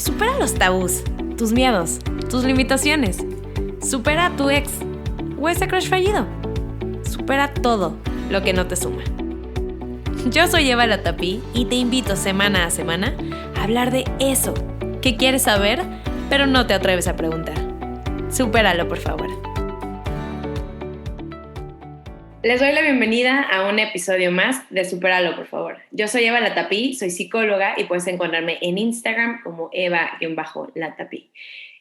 Supera los tabús, tus miedos, tus limitaciones. Supera a tu ex o ese crush fallido. Supera todo lo que no te suma. Yo soy Eva Latapí y te invito semana a semana a hablar de eso que quieres saber, pero no te atreves a preguntar. Supéralo, por favor. Les doy la bienvenida a un episodio más de Supéralo, por favor. Yo soy Eva Latapí, soy psicóloga y puedes encontrarme en Instagram como Eva-Latapí.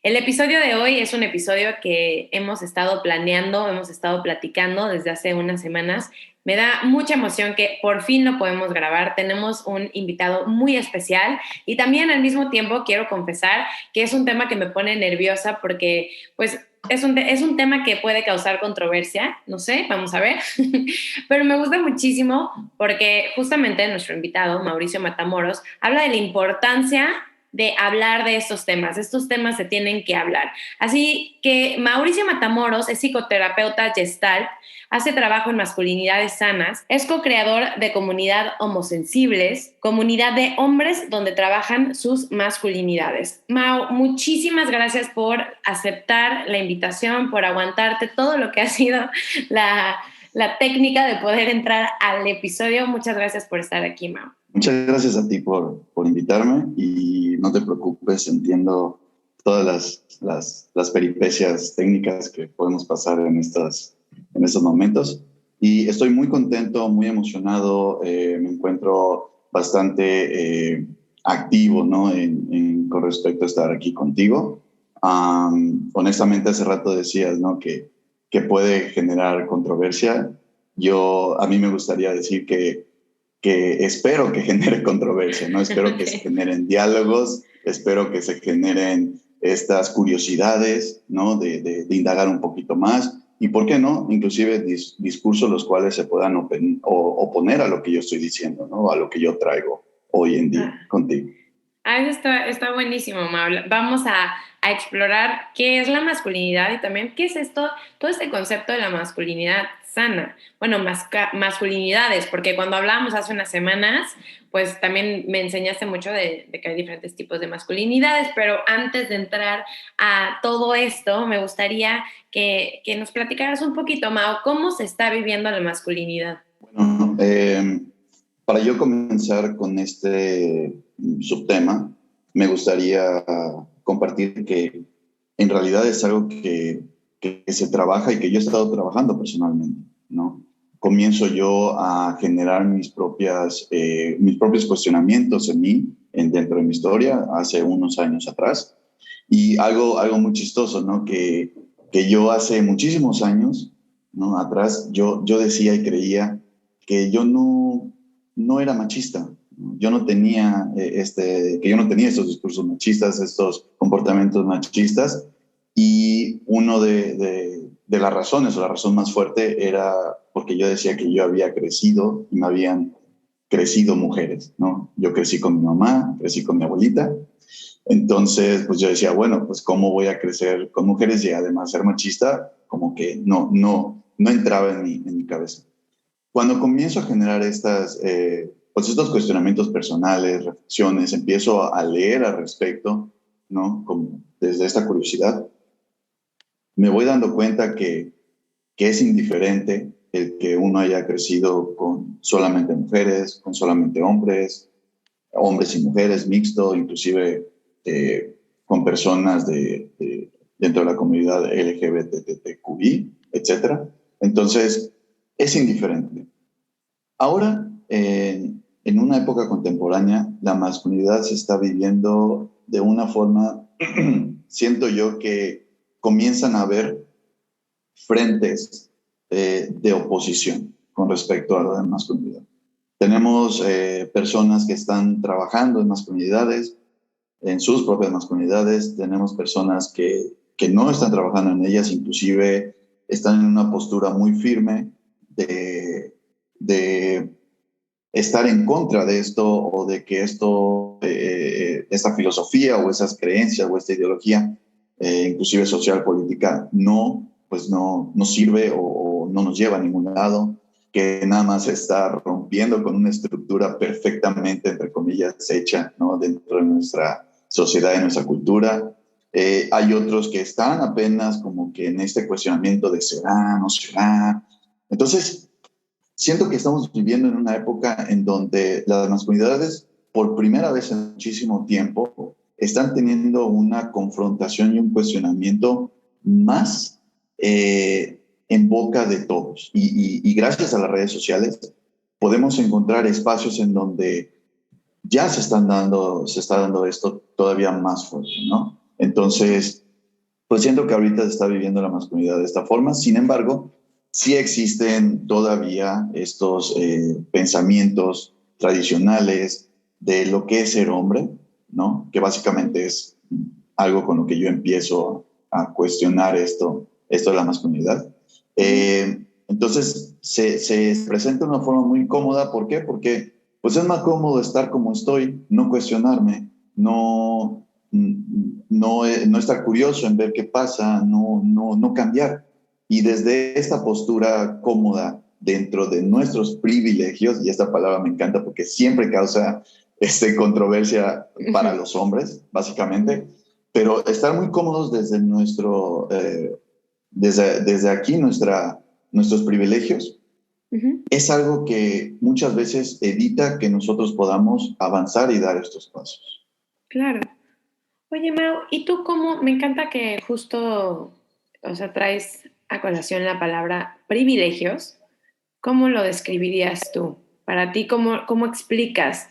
El episodio de hoy es un episodio que hemos estado planeando, hemos estado platicando desde hace unas semanas. Me da mucha emoción que por fin lo podemos grabar. Tenemos un invitado muy especial y también al mismo tiempo quiero confesar que es un tema que me pone nerviosa porque pues es un tema que puede causar controversia, no sé, vamos a ver, pero me gusta muchísimo porque justamente nuestro invitado, Mauricio Matamoros, habla de la importancia de hablar de estos temas se tienen que hablar. Así que Mauricio Matamoros es psicoterapeuta Gestalt, hace trabajo en masculinidades sanas, es co-creador de Comunidad Homosensibles, comunidad de hombres donde trabajan sus masculinidades. Mau, muchísimas gracias por aceptar la invitación, por aguantarte todo lo que ha sido la técnica de poder entrar al episodio. Muchas gracias por estar aquí, Mau. Muchas gracias a ti por invitarme y no te preocupes, entiendo todas las peripecias técnicas que podemos pasar en estos momentos y estoy muy contento, muy emocionado, me encuentro bastante activo, ¿no? Con respecto a estar aquí contigo. Honestamente, hace rato decías, ¿no? que puede generar controversia. A mí me gustaría decir que espero que genere controversia, ¿no? Espero que se generen diálogos, espero que se generen estas curiosidades, ¿no? De indagar un poquito más y, ¿por qué no? Inclusive discursos los cuales se puedan oponer a lo que yo estoy diciendo, ¿no? A lo que yo traigo hoy en día contigo. Eso está buenísimo, Maula. Vamos a explorar qué es la masculinidad y también qué es todo este concepto de la masculinidad sana. Bueno, masculinidades, porque cuando hablábamos hace unas semanas, pues también me enseñaste mucho de que hay diferentes tipos de masculinidades, pero antes de entrar a todo esto, me gustaría que nos platicaras un poquito, Mau, ¿cómo se está viviendo la masculinidad? Bueno, para yo comenzar con este subtema, me gustaría compartir que en realidad es algo que se trabaja y que yo he estado trabajando personalmente, ¿no? Comienzo yo a generar mis propios cuestionamientos en mí, dentro de mi historia, hace unos años atrás. Y algo muy chistoso, ¿no? Que yo hace muchísimos años, ¿no? Atrás, yo decía y creía que yo no era machista. Yo no tenía estos discursos machistas, estos comportamientos machistas. Y uno de las razones, o la razón más fuerte, era porque yo decía que yo había crecido y me habían crecido mujeres, ¿no? Yo crecí con mi mamá, crecí con mi abuelita. Entonces, pues yo decía, bueno, pues ¿cómo voy a crecer con mujeres y además ser machista? Como que no entraba en mi cabeza. Cuando comienzo a generar estos cuestionamientos personales, reflexiones, empiezo a leer al respecto, ¿no? Como desde esta curiosidad, me voy dando cuenta que es indiferente el que uno haya crecido con solamente mujeres, con solamente hombres y mujeres, mixto, inclusive con personas dentro de la comunidad LGBTQI, etc. Entonces, es indiferente. Ahora, en una época contemporánea, la masculinidad se está viviendo de una forma, siento yo, que comienzan a haber frentes de oposición con respecto a la masculinidad. Tenemos personas que están trabajando en masculinidades, en sus propias masculinidades. Tenemos personas que no están trabajando en ellas, inclusive están en una postura muy firme de estar en contra de esto o de que esta filosofía o esas creencias o esta ideología, inclusive social, política, no sirve o no nos lleva a ningún lado, que nada más está rompiendo con una estructura perfectamente, entre comillas, hecha, ¿no? Dentro de nuestra sociedad, en nuestra cultura. Hay otros que están apenas como que en este cuestionamiento de será, no será. Entonces, siento que estamos viviendo en una época en donde las masculinidades, por primera vez en muchísimo tiempo, están teniendo una confrontación y un cuestionamiento más en boca de todos. Y gracias a las redes sociales podemos encontrar espacios en donde ya se está dando esto todavía más fuerte, ¿no? Entonces, pues siento que ahorita se está viviendo la masculinidad de esta forma. Sin embargo, sí existen todavía estos pensamientos tradicionales de lo que es ser hombre, ¿no? Que básicamente es algo con lo que yo empiezo a cuestionar esto de la masculinidad. Entonces, se presenta de una forma muy cómoda. ¿Por qué? Porque pues es más cómodo estar como estoy, no cuestionarme, no estar curioso en ver qué pasa, no cambiar. Y desde esta postura cómoda dentro de nuestros privilegios, y esta palabra me encanta porque siempre causa controversia para los hombres, básicamente, pero estar muy cómodos desde desde aquí, nuestros privilegios, es algo que muchas veces evita que nosotros podamos avanzar y dar estos pasos. Claro. Oye, Mau, ¿y tú cómo? Me encanta que justo, o sea, traes a colación la palabra privilegios. ¿Cómo lo describirías tú? Para ti, ¿cómo explicas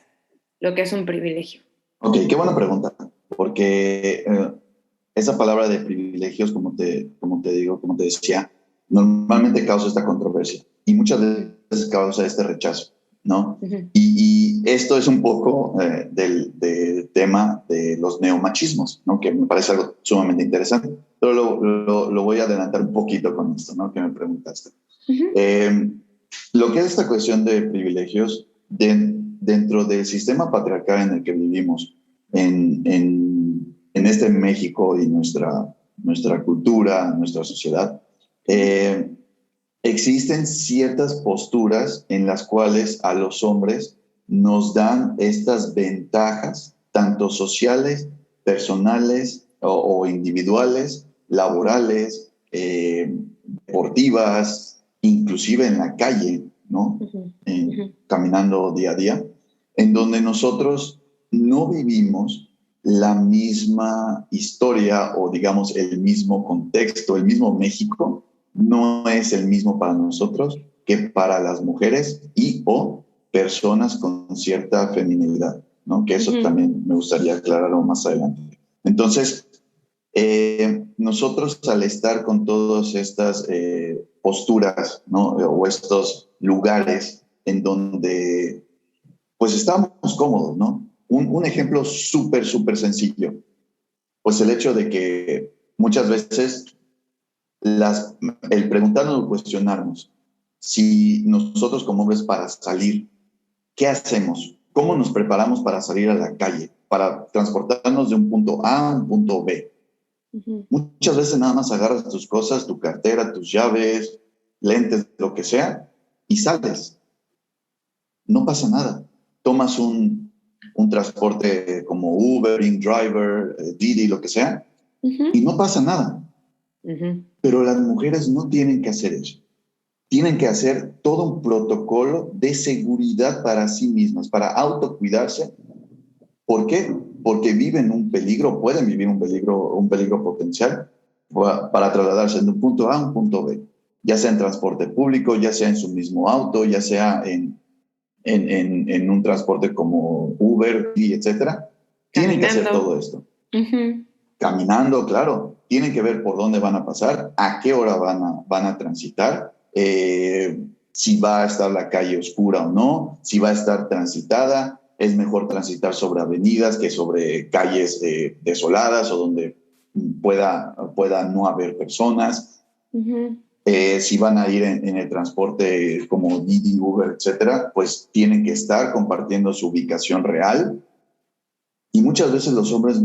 lo que es un privilegio? Ok, qué buena pregunta, porque esa palabra de privilegios, como te digo, como te decía, normalmente causa esta controversia y muchas veces causa este rechazo, ¿no? Uh-huh. Y esto es un poco del tema de los neomachismos, ¿no? Que me parece algo sumamente interesante, pero lo voy a adelantar un poquito con esto, ¿no? Que me preguntaste. Uh-huh. Lo que es esta cuestión de privilegios dentro del sistema patriarcal en el que vivimos, en este México y nuestra cultura, nuestra sociedad, existen ciertas posturas en las cuales a los hombres nos dan estas ventajas, tanto sociales, personales o individuales, laborales, deportivas, inclusive en la calle, ¿no? Uh-huh. Caminando día a día, en donde nosotros no vivimos la misma historia o digamos el mismo contexto, el mismo México no es el mismo para nosotros que para las mujeres y o personas con cierta feminilidad, ¿no? Que eso también me gustaría aclararlo más adelante. Entonces, nosotros al estar con todas estas posturas, ¿no? O estos lugares en donde pues estamos cómodos, ¿no? Un ejemplo súper sencillo, pues el hecho de que muchas veces el preguntarnos o cuestionarnos si nosotros como hombres para salir, ¿qué hacemos? ¿Cómo nos preparamos para salir a la calle? Para transportarnos de un punto A a un punto B. Uh-huh. Muchas veces nada más agarras tus cosas, tu cartera, tus llaves, lentes, lo que sea, y sales. No pasa nada. Tomas un transporte como Uber, InDriver, Didi, lo que sea, uh-huh, y no pasa nada. Uh-huh. Pero las mujeres no tienen que hacer eso. Tienen que hacer todo un protocolo de seguridad para sí mismas, para autocuidarse. ¿Por qué? Porque viven un peligro, pueden vivir un peligro potencial para trasladarse de un punto A a un punto B, ya sea en transporte público, ya sea en su mismo auto, ya sea en un transporte como Uber, etcétera. Tienen que hacer todo esto. Uh-huh. Caminando, claro. Tienen que ver por dónde van a pasar, a qué hora van a transitar, si va a estar la calle oscura o no, si va a estar transitada. Es mejor transitar sobre avenidas que sobre calles desoladas o donde pueda no haber personas. Uh-huh. Si van a ir en el transporte como Didi, Uber, etcétera, pues tienen que estar compartiendo su ubicación real. Y muchas veces los hombres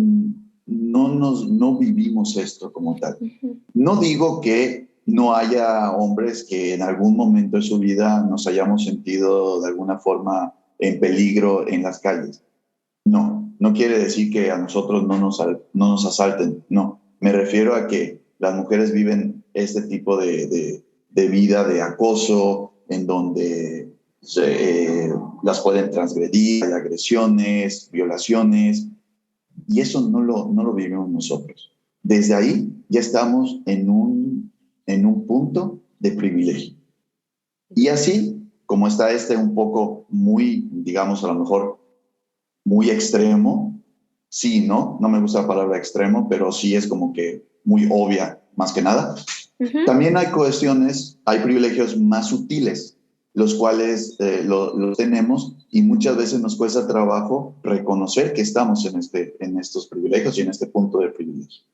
no vivimos esto como tal. Uh-huh. No digo que no haya hombres que en algún momento de su vida nos hayamos sentido de alguna forma en peligro en las calles. No quiere decir que a nosotros no nos asalten, no. Me refiero a que las mujeres viven este tipo de vida de acoso, en donde las pueden transgredir, hay agresiones, violaciones, y eso no lo vivimos nosotros. Desde ahí ya estamos en un punto de privilegio. Y así, como está un poco muy, digamos, a lo mejor muy extremo, sí, ¿no? No me gusta la palabra extremo, pero sí es como que muy obvia, más que nada. También hay cuestiones, hay privilegios más sutiles, los cuales los tenemos y muchas veces nos cuesta trabajo reconocer que estamos en estos privilegios y en este punto de privilegio.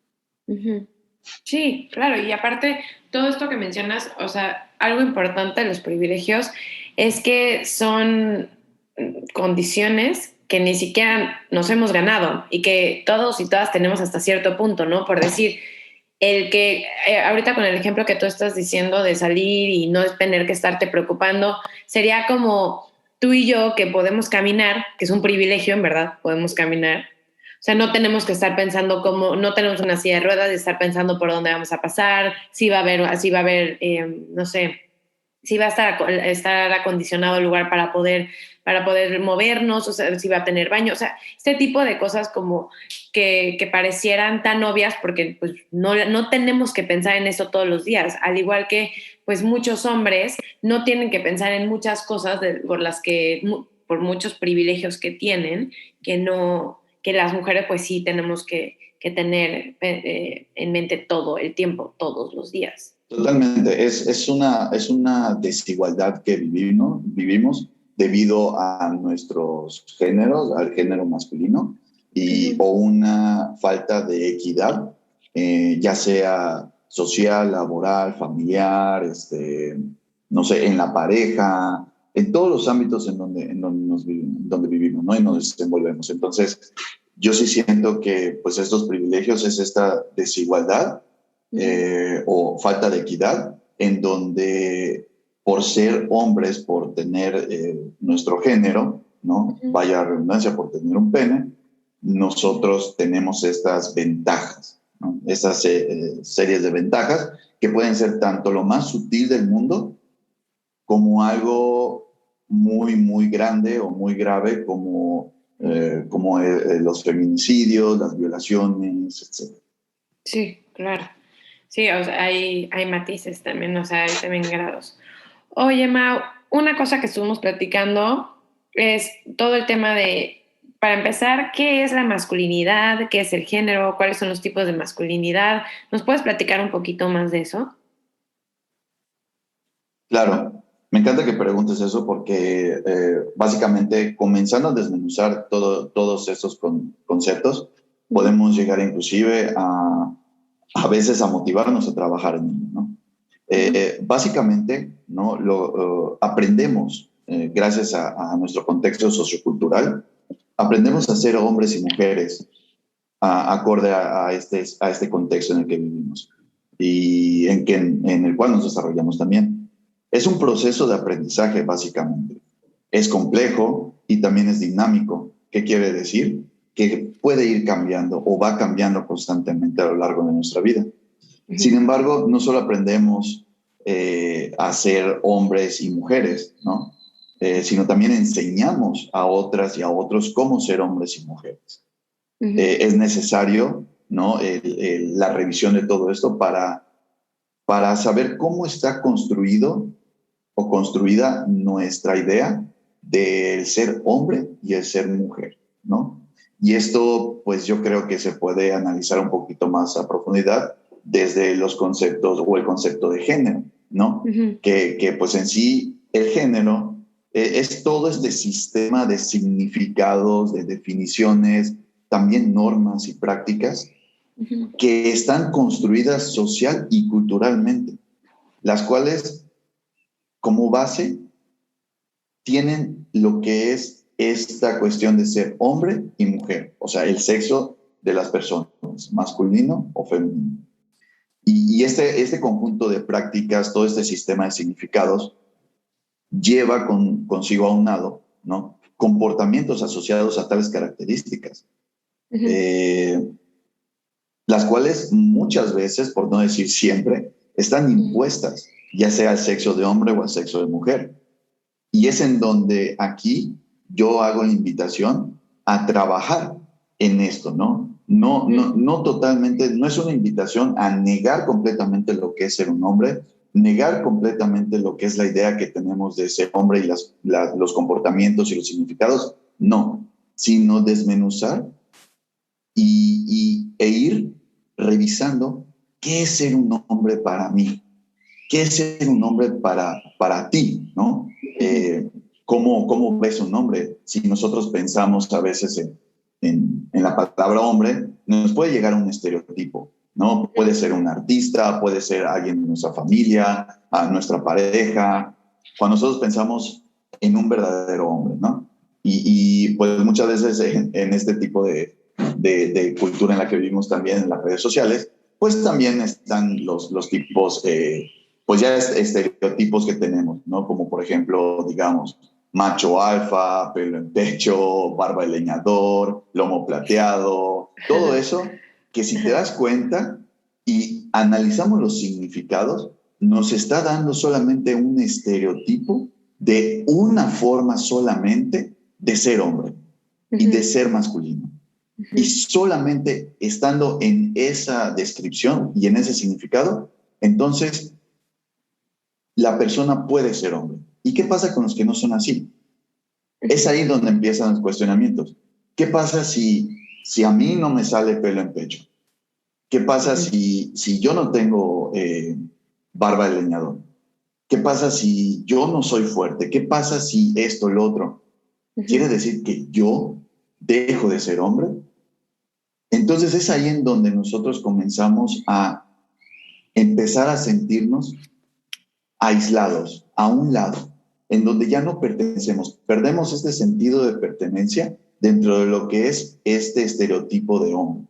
Sí, claro, y aparte, todo esto que mencionas, o sea, algo importante de los privilegios es que son condiciones que ni siquiera nos hemos ganado y que todos y todas tenemos hasta cierto punto, ¿no? Por decir, el que ahorita con el ejemplo que tú estás diciendo de salir y no tener que estarte preocupando, sería como tú y yo que podemos caminar, que es un privilegio, en verdad, podemos caminar. O sea, no tenemos que estar pensando cómo, no tenemos una silla de ruedas de estar pensando por dónde vamos a pasar, si va a haber, no sé, si va a estar acondicionado el lugar para poder movernos, o sea, si va a tener baño, o sea, este tipo de cosas como que parecieran tan obvias porque pues no tenemos que pensar en eso todos los días, al igual que pues muchos hombres no tienen que pensar en muchas cosas por muchos privilegios que tienen, que las mujeres pues sí tenemos que tener en mente todo el tiempo, todos los días. Totalmente, es una desigualdad que vivimos debido a nuestros géneros, al género masculino, o una falta de equidad, ya sea social, laboral, familiar, no sé, en la pareja, en todos los ámbitos donde vivimos, ¿no? Y nos desenvolvemos. Entonces, yo sí siento que pues estos privilegios es esta desigualdad o falta de equidad, en donde por ser hombres, por tener nuestro género, ¿no? Vaya la redundancia, por tener un pene, nosotros tenemos estas ventajas, ¿no? Estas series de ventajas que pueden ser tanto lo más sutil del mundo como algo muy, muy grande o muy grave como los feminicidios, las violaciones, etc. Sí, claro. Sí, o sea, hay matices también, o sea, hay también grados. Oye, Mau, una cosa que estuvimos platicando es todo el tema de, para empezar, ¿qué es la masculinidad? ¿Qué es el género? ¿Cuáles son los tipos de masculinidad? ¿Nos puedes platicar un poquito más de eso? Claro, me encanta que preguntes eso porque básicamente comenzando a desmenuzar todos estos conceptos, podemos llegar inclusive a veces a motivarnos a trabajar en ello, ¿no? Básicamente, ¿no? Aprendemos, gracias a nuestro contexto sociocultural, aprendemos a ser hombres y mujeres acorde a este contexto en el que vivimos y en el cual nos desarrollamos también. Es un proceso de aprendizaje, básicamente. Es complejo y también es dinámico. ¿Qué quiere decir? Que puede ir cambiando o va cambiando constantemente a lo largo de nuestra vida. Sin embargo, no solo aprendemos a ser hombres y mujeres, ¿no? Sino también enseñamos a otras y a otros cómo ser hombres y mujeres. Es necesario, ¿no? La revisión de todo esto para saber cómo está construido o construida nuestra idea del ser hombre y el ser mujer, ¿no? Y esto, pues yo creo que se puede analizar un poquito más a profundidad desde los conceptos o el concepto de género, ¿no? Que pues en sí el género es todo este sistema de significados, de definiciones, también normas y prácticas que están construidas social y culturalmente, las cuales como base tienen lo que es esta cuestión de ser hombre y mujer, o sea, el sexo de las personas, masculino o femenino. Y este conjunto de prácticas, todo este sistema de significados, lleva consigo a un lado, ¿no? comportamientos asociados a tales características, Ujú. las cuales muchas veces, por no decir siempre, están impuestas, ya sea al sexo de hombre o al sexo de mujer. Y es en donde aquí yo hago la invitación a trabajar en esto, ¿no? No totalmente, no es una invitación a negar completamente lo que es ser un hombre, negar completamente lo que es la idea que tenemos de ser hombre y los comportamientos y los significados, no, sino desmenuzar e ir revisando qué es ser un hombre para mí, qué es ser un hombre para ti, ¿no? ¿Cómo ves un hombre? Si nosotros pensamos a veces en la palabra hombre, nos puede llegar a un estereotipo, ¿no? Puede ser un artista, puede ser alguien de nuestra familia, a nuestra pareja. Cuando nosotros pensamos en un verdadero hombre, ¿no? Pues muchas veces en este tipo de cultura en la que vivimos también en las redes sociales, pues también están los tipos, pues ya estereotipos que tenemos, ¿no? Como por ejemplo, digamos, macho alfa, pelo en pecho, barba de leñador, lomo plateado, todo eso que si te das cuenta y analizamos los significados, nos está dando solamente un estereotipo de una forma solamente de ser hombre y de ser masculino. Y solamente estando en esa descripción y en ese significado, entonces la persona puede ser hombre. ¿Y qué pasa con los que no son así? Es ahí donde empiezan los cuestionamientos. ¿Qué pasa si a mí no me sale pelo en pecho? ¿Qué pasa si yo no tengo barba de leñador? ¿Qué pasa si yo no soy fuerte? ¿Qué pasa si esto, lo otro? ¿Quiere decir que yo dejo de ser hombre? Entonces es ahí en donde nosotros comenzamos a empezar a sentirnos aislados, a un lado, en donde ya no pertenecemos, perdemos este sentido de pertenencia dentro de lo que es este estereotipo de hombre,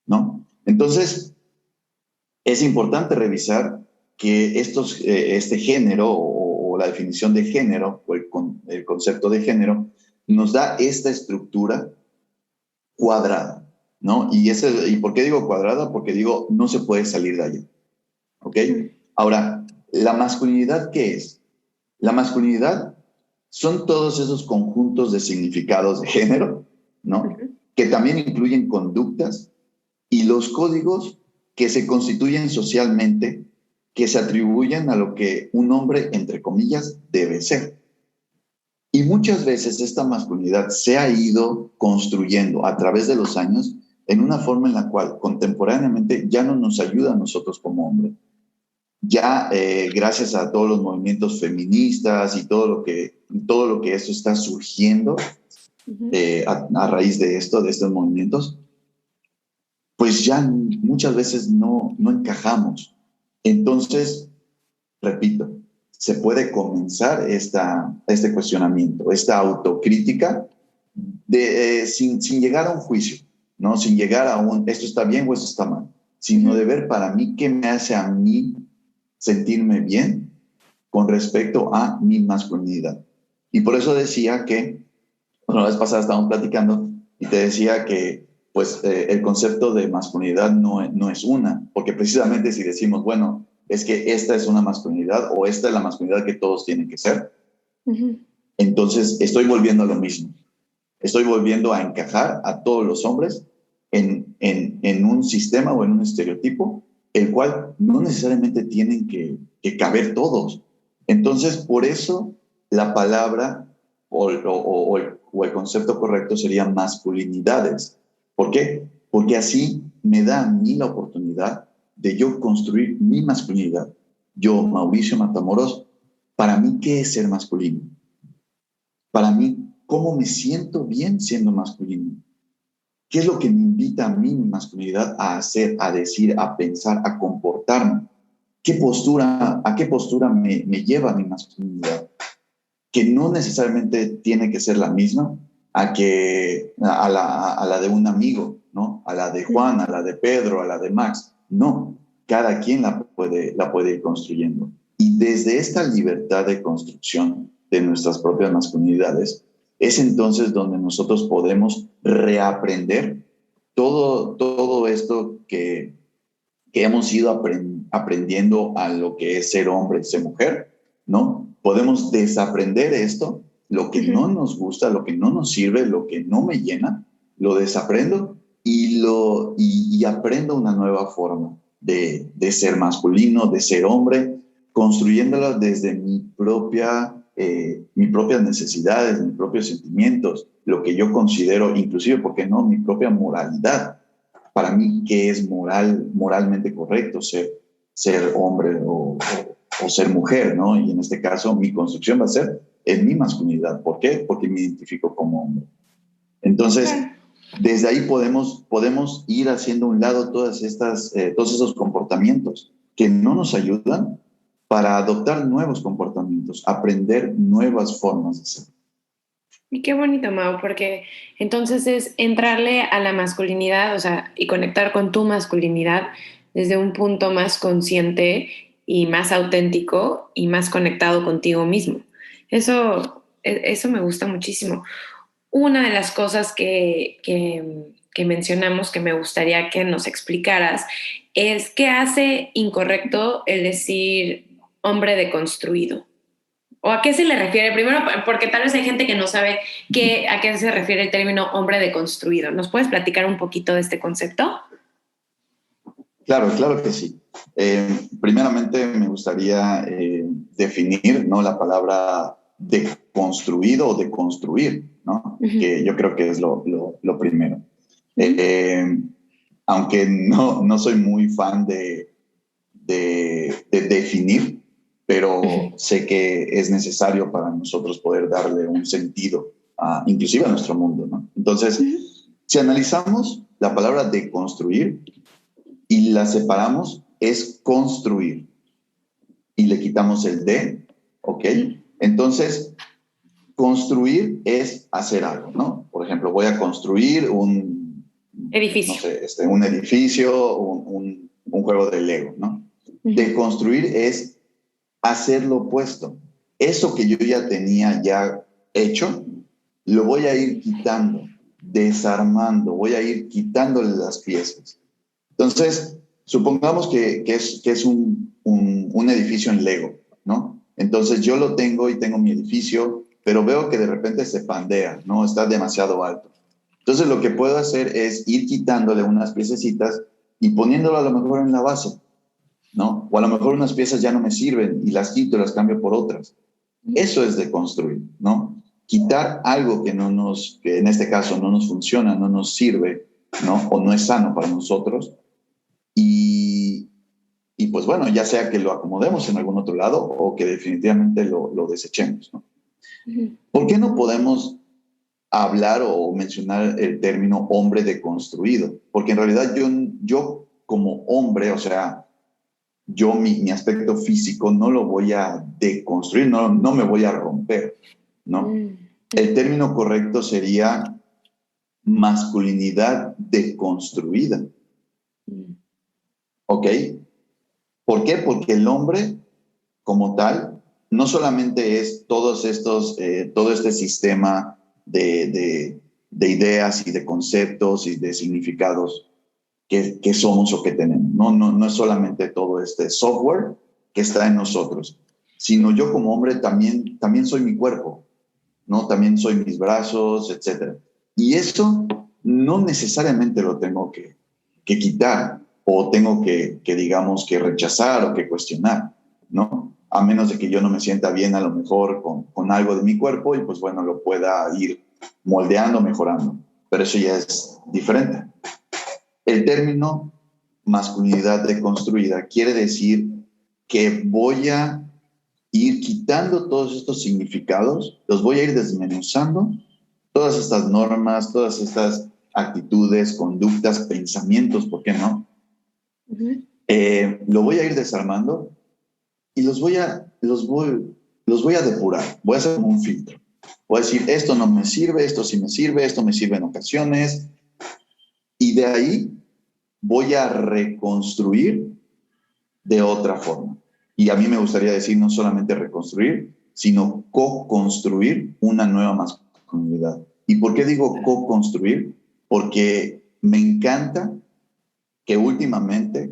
¿no? Entonces, es importante revisar que este género o la definición de género o el concepto de género nos da esta estructura cuadrada, ¿no? ¿Y por qué digo cuadrada? Porque digo, no se puede salir de allá, ¿ok? Ahora, ¿la masculinidad qué es? La masculinidad son todos esos conjuntos de significados de género, ¿no? Que también incluyen conductas y los códigos que se constituyen socialmente, que se atribuyen a lo que un hombre, entre comillas, debe ser. Y muchas veces esta masculinidad se ha ido construyendo a través de los años en una forma en la cual contemporáneamente ya no nos ayuda a nosotros como hombres. Ya gracias a todos los movimientos feministas y todo lo que esto está surgiendo a raíz de esto, de estos movimientos, pues ya muchas veces no encajamos. Entonces, repito, se puede comenzar este cuestionamiento, esta autocrítica sin llegar a un juicio, ¿no? Sin llegar a esto está bien o esto está mal, sino de ver para mí qué me hace a mí sentirme bien con respecto a mi masculinidad. Y por eso decía que, bueno, la vez pasada estábamos platicando y te decía que pues el concepto de masculinidad no es una, porque precisamente si decimos, bueno, es que esta es una masculinidad o esta es la masculinidad que todos tienen que ser, entonces estoy volviendo a lo mismo. Estoy volviendo a encajar a todos los hombres en un sistema o en un estereotipo, el cual no necesariamente tienen que caber todos. Entonces, por eso la palabra o el concepto correcto sería masculinidades. ¿Por qué? Porque así me da a mí la oportunidad de yo construir mi masculinidad. Yo, Mauricio Matamoros, para mí, ¿qué es ser masculino? Para mí, ¿cómo me siento bien siendo masculino? ¿Qué es lo que me invita a mí, mi masculinidad, a hacer, a decir, a pensar, a comportarme? ¿A qué postura me lleva mi masculinidad? Que no necesariamente tiene que ser la misma a la de un amigo, ¿no? A la de Juan, a la de Pedro, a la de Max. No, cada quien la puede ir construyendo. Y desde esta libertad de construcción de nuestras propias masculinidades, es entonces donde nosotros podemos reaprender todo esto que hemos ido aprendiendo a lo que es ser hombre, ser mujer, ¿no? Podemos desaprender esto, lo que no nos gusta, lo que no nos sirve, lo que no me llena, lo desaprendo y aprendo una nueva forma de ser masculino, de ser hombre, construyéndola desde mis propias necesidades, mis propios sentimientos, lo que yo considero, inclusive, ¿por qué no?, mi propia moralidad. Para mí, ¿qué es moralmente correcto? Ser hombre o ser mujer, ¿no? Y en este caso, mi construcción va a ser en mi masculinidad. ¿Por qué? Porque me identifico como hombre. Entonces, desde ahí podemos ir haciendo a un lado todos esos comportamientos que no nos ayudan para adoptar nuevos comportamientos, aprender nuevas formas de ser. Y qué bonito, Mau, porque entonces es entrarle a la masculinidad, o sea, y conectar con tu masculinidad desde un punto más consciente y más auténtico y más conectado contigo mismo. Eso me gusta muchísimo. Una de las cosas que mencionamos que me gustaría que nos explicaras es qué hace incorrecto el decir hombre deconstruido. ¿O a qué se le refiere? Primero, porque tal vez hay gente que no sabe a qué se refiere el término hombre deconstruido. ¿Nos puedes platicar un poquito de este concepto? Claro que sí. Primeramente me gustaría definir, ¿no?, la palabra deconstruido o deconstruir, ¿no? Que yo creo que es lo primero. Aunque no soy muy fan de definir, pero sé que es necesario para nosotros poder darle un sentido, inclusive a nuestro mundo, ¿no? Entonces, si analizamos la palabra deconstruir y la separamos, es construir. Y le quitamos el de, ¿ok? Entonces, construir es hacer algo, ¿no? Por ejemplo, voy a construir un edificio, no sé, un edificio, un juego de Lego, ¿no? Deconstruir es hacer lo opuesto. Eso que yo ya tenía ya hecho, lo voy a ir quitando, desarmando, voy a ir quitándole las piezas. Entonces, supongamos que es un edificio en Lego, ¿no? Entonces yo lo tengo y tengo mi edificio, pero veo que de repente se pandea, ¿no? Está demasiado alto. Entonces lo que puedo hacer es ir quitándole unas piececitas y poniéndolo a lo mejor en la base, ¿no? O a lo mejor unas piezas ya no me sirven y las quito y las cambio por otras. Eso es deconstruir, ¿no? Quitar algo que en este caso no nos funciona, no nos sirve, ¿no? O no es sano para nosotros. Y pues bueno, ya sea que lo acomodemos en algún otro lado o que definitivamente lo desechemos, ¿no? ¿Por qué no podemos hablar o mencionar el término hombre deconstruido? Porque en realidad yo como hombre, o sea, yo mi aspecto físico no lo voy a deconstruir, no me voy a romper, ¿no? El término correcto sería masculinidad deconstruida. ¿Ok? ¿Por qué? Porque el hombre como tal no solamente es todo este sistema de ideas y de conceptos y de significados que somos o que tenemos. No es solamente todo este software que está en nosotros, sino yo como hombre también soy mi cuerpo, ¿no? También soy mis brazos, etc. Y eso no necesariamente lo tengo que quitar o tengo que digamos, que rechazar o que cuestionar, ¿no? A menos de que yo no me sienta bien a lo mejor con algo de mi cuerpo y pues bueno, lo pueda ir moldeando, mejorando. Pero eso ya es diferente. El término masculinidad deconstruida quiere decir que voy a ir quitando todos estos significados, los voy a ir desmenuzando, todas estas normas, todas estas actitudes, conductas, pensamientos, ¿por qué no? Lo voy a ir desarmando y los voy a depurar, voy a hacer como un filtro. Voy a decir, esto no me sirve, esto sí me sirve, esto me sirve en ocasiones, y de ahí voy a reconstruir de otra forma. Y a mí me gustaría decir no solamente reconstruir, sino co-construir una nueva masculinidad. ¿Y por qué digo co-construir? Porque me encanta que últimamente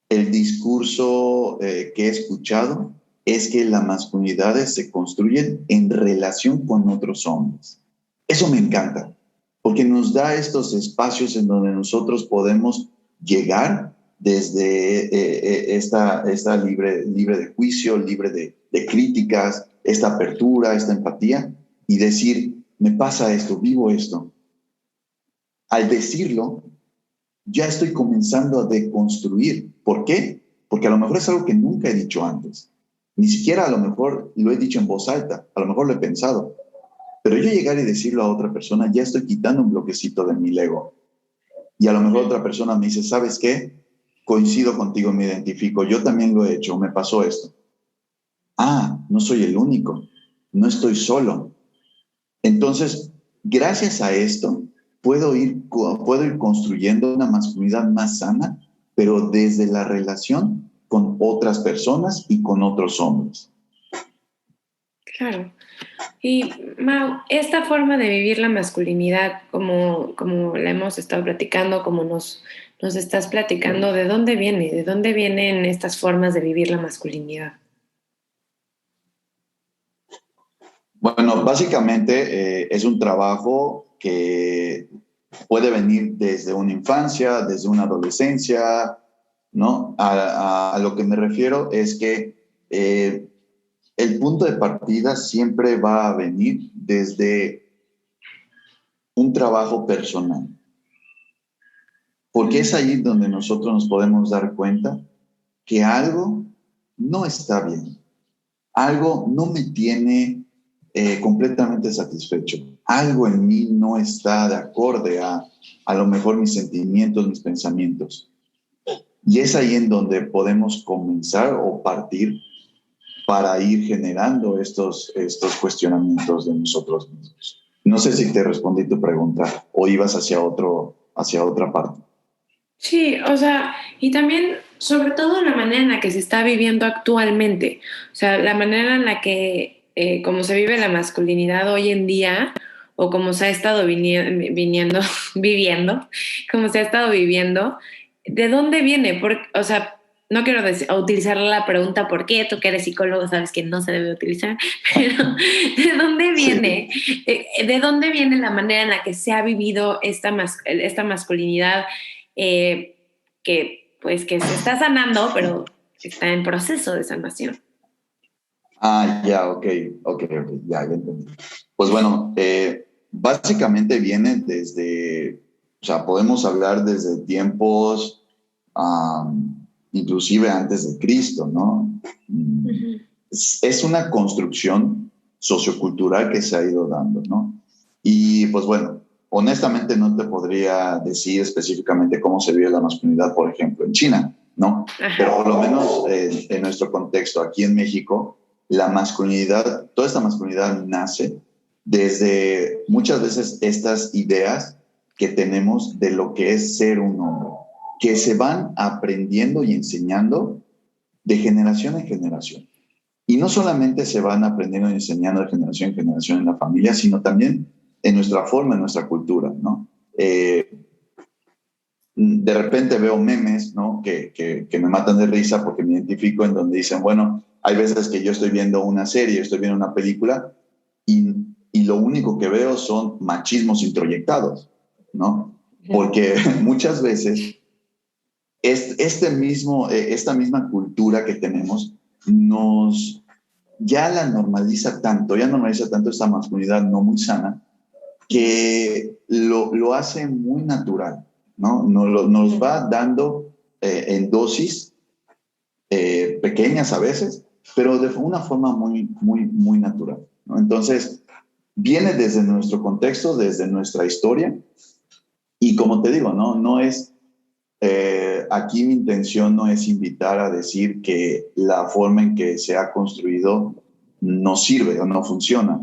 el discurso que he escuchado es que las masculinidades se construyen en relación con otros hombres. Eso me encanta, porque nos da estos espacios en donde nosotros podemos llegar desde esta libre de juicio, libre de críticas, esta apertura, esta empatía, y decir, me pasa esto, vivo esto. Al decirlo, ya estoy comenzando a deconstruir. ¿Por qué? Porque a lo mejor es algo que nunca he dicho antes. Ni siquiera a lo mejor lo he dicho en voz alta, a lo mejor lo he pensado. Pero yo llegar y decirlo a otra persona, ya estoy quitando un bloquecito de mi ego. Y a lo mejor otra persona me dice, ¿sabes qué? Coincido contigo, me identifico, yo también lo he hecho, me pasó esto. Ah, no soy el único, no estoy solo. Entonces, gracias a esto, puedo ir construyendo una masculinidad más sana, pero desde la relación con otras personas y con otros hombres. Claro. Y Mau, esta forma de vivir la masculinidad, como la hemos estado platicando, como nos estás platicando, ¿de dónde viene? ¿De dónde vienen estas formas de vivir la masculinidad? Bueno, básicamente es un trabajo que puede venir desde una infancia, desde una adolescencia, ¿no? A lo que me refiero es que el punto de partida siempre va a venir desde un trabajo personal, porque es ahí donde nosotros nos podemos dar cuenta que algo no está bien, algo no me tiene completamente satisfecho, algo en mí no está de acorde a lo mejor mis sentimientos, mis pensamientos. Y es ahí en donde podemos comenzar o partir para ir generando estos cuestionamientos de nosotros mismos. No sé si te respondí tu pregunta o ibas hacia otra parte. Sí, o sea, y también, sobre todo la manera en la que se está viviendo actualmente, o sea, la manera en la que, como se vive la masculinidad hoy en día, o como se ha estado viniendo, viviendo, como se ha estado viviendo, ¿de dónde viene? O sea, no quiero utilizar la pregunta ¿por qué? Tú que eres psicólogo sabes que no se debe utilizar, pero ¿de dónde viene? Sí. ¿De dónde viene la manera en la que se ha vivido esta masculinidad? eh, que pues que se está sanando, pero está en proceso de sanación. Ah, ya, ok, ya entendí. Pues bueno, básicamente viene desde, o sea, podemos hablar desde tiempos, inclusive antes de Cristo, ¿no? Uh-huh. Es una construcción sociocultural que se ha ido dando, ¿no? Y pues bueno, honestamente no te podría decir específicamente cómo se vive la masculinidad, por ejemplo, en China, ¿no? Ajá. Pero por lo menos en nuestro contexto, aquí en México, la masculinidad, toda esta masculinidad nace desde muchas veces estas ideas que tenemos de lo que es ser un hombre, que se van aprendiendo y enseñando de generación en generación. Y no solamente se van aprendiendo y enseñando de generación en generación en la familia, sino también en nuestra forma, en nuestra cultura, ¿no? De repente veo memes, ¿no? Que me matan de risa porque me identifico en donde dicen, bueno, hay veces que yo estoy viendo una serie, estoy viendo una película y lo único que veo son machismos introyectados, ¿no? Porque muchas veces esta misma cultura que tenemos ya normaliza tanto esta masculinidad no muy sana, que lo hace muy natural, ¿no? Nos va dando en dosis pequeñas a veces, pero de una forma muy natural, ¿no? Entonces, viene desde nuestro contexto, desde nuestra historia, y como te digo, no es aquí mi intención no es invitar a decir que la forma en que se ha construido no sirve o no funciona.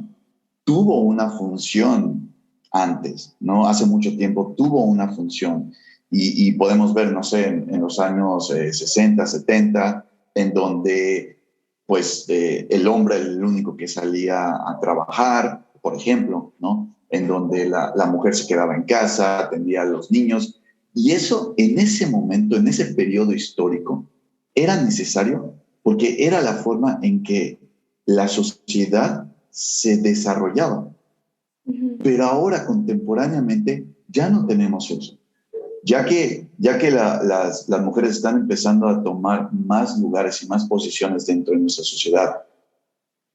Tuvo una función antes, ¿no? Hace mucho tiempo tuvo una función y podemos ver, no sé, en los años 60, 70, en donde pues el hombre era el único que salía a trabajar, por ejemplo, ¿no? En donde la mujer se quedaba en casa, atendía a los niños. Y eso en ese momento, en ese periodo histórico, era necesario porque era la forma en que la sociedad se desarrollaba. Pero ahora, contemporáneamente, ya no tenemos eso. Las mujeres están empezando a tomar más lugares y más posiciones dentro de nuestra sociedad,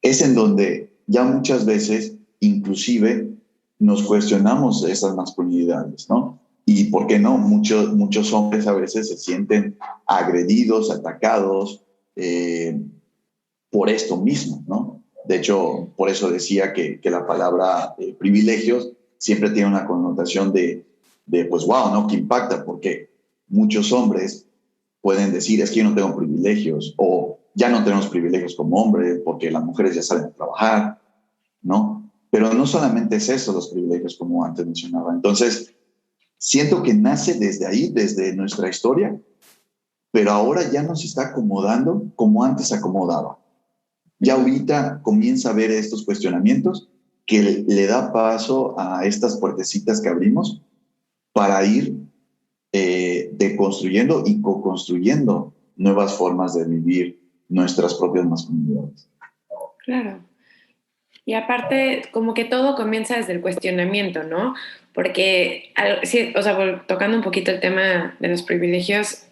es en donde ya muchas veces, inclusive, nos cuestionamos esas masculinidades, ¿no? Y, ¿por qué no? Muchos hombres a veces se sienten agredidos, atacados por esto mismo, ¿no? De hecho, por eso decía que la palabra privilegios siempre tiene una connotación de, pues, wow, ¿no? Que impacta, porque muchos hombres pueden decir, es que yo no tengo privilegios, o ya no tenemos privilegios como hombres, porque las mujeres ya salen a trabajar, ¿no? Pero no solamente es eso, los privilegios, como antes mencionaba. Entonces, siento que nace desde ahí, desde nuestra historia, pero ahora ya nos está acomodando como antes acomodaba. Ya ahorita comienza a ver estos cuestionamientos que le da paso a estas puertecitas que abrimos para ir deconstruyendo y co-construyendo nuevas formas de vivir nuestras propias masculinidades. Claro. Y aparte, como que todo comienza desde el cuestionamiento, ¿no? Porque, sí, o sea, tocando un poquito el tema de los privilegios,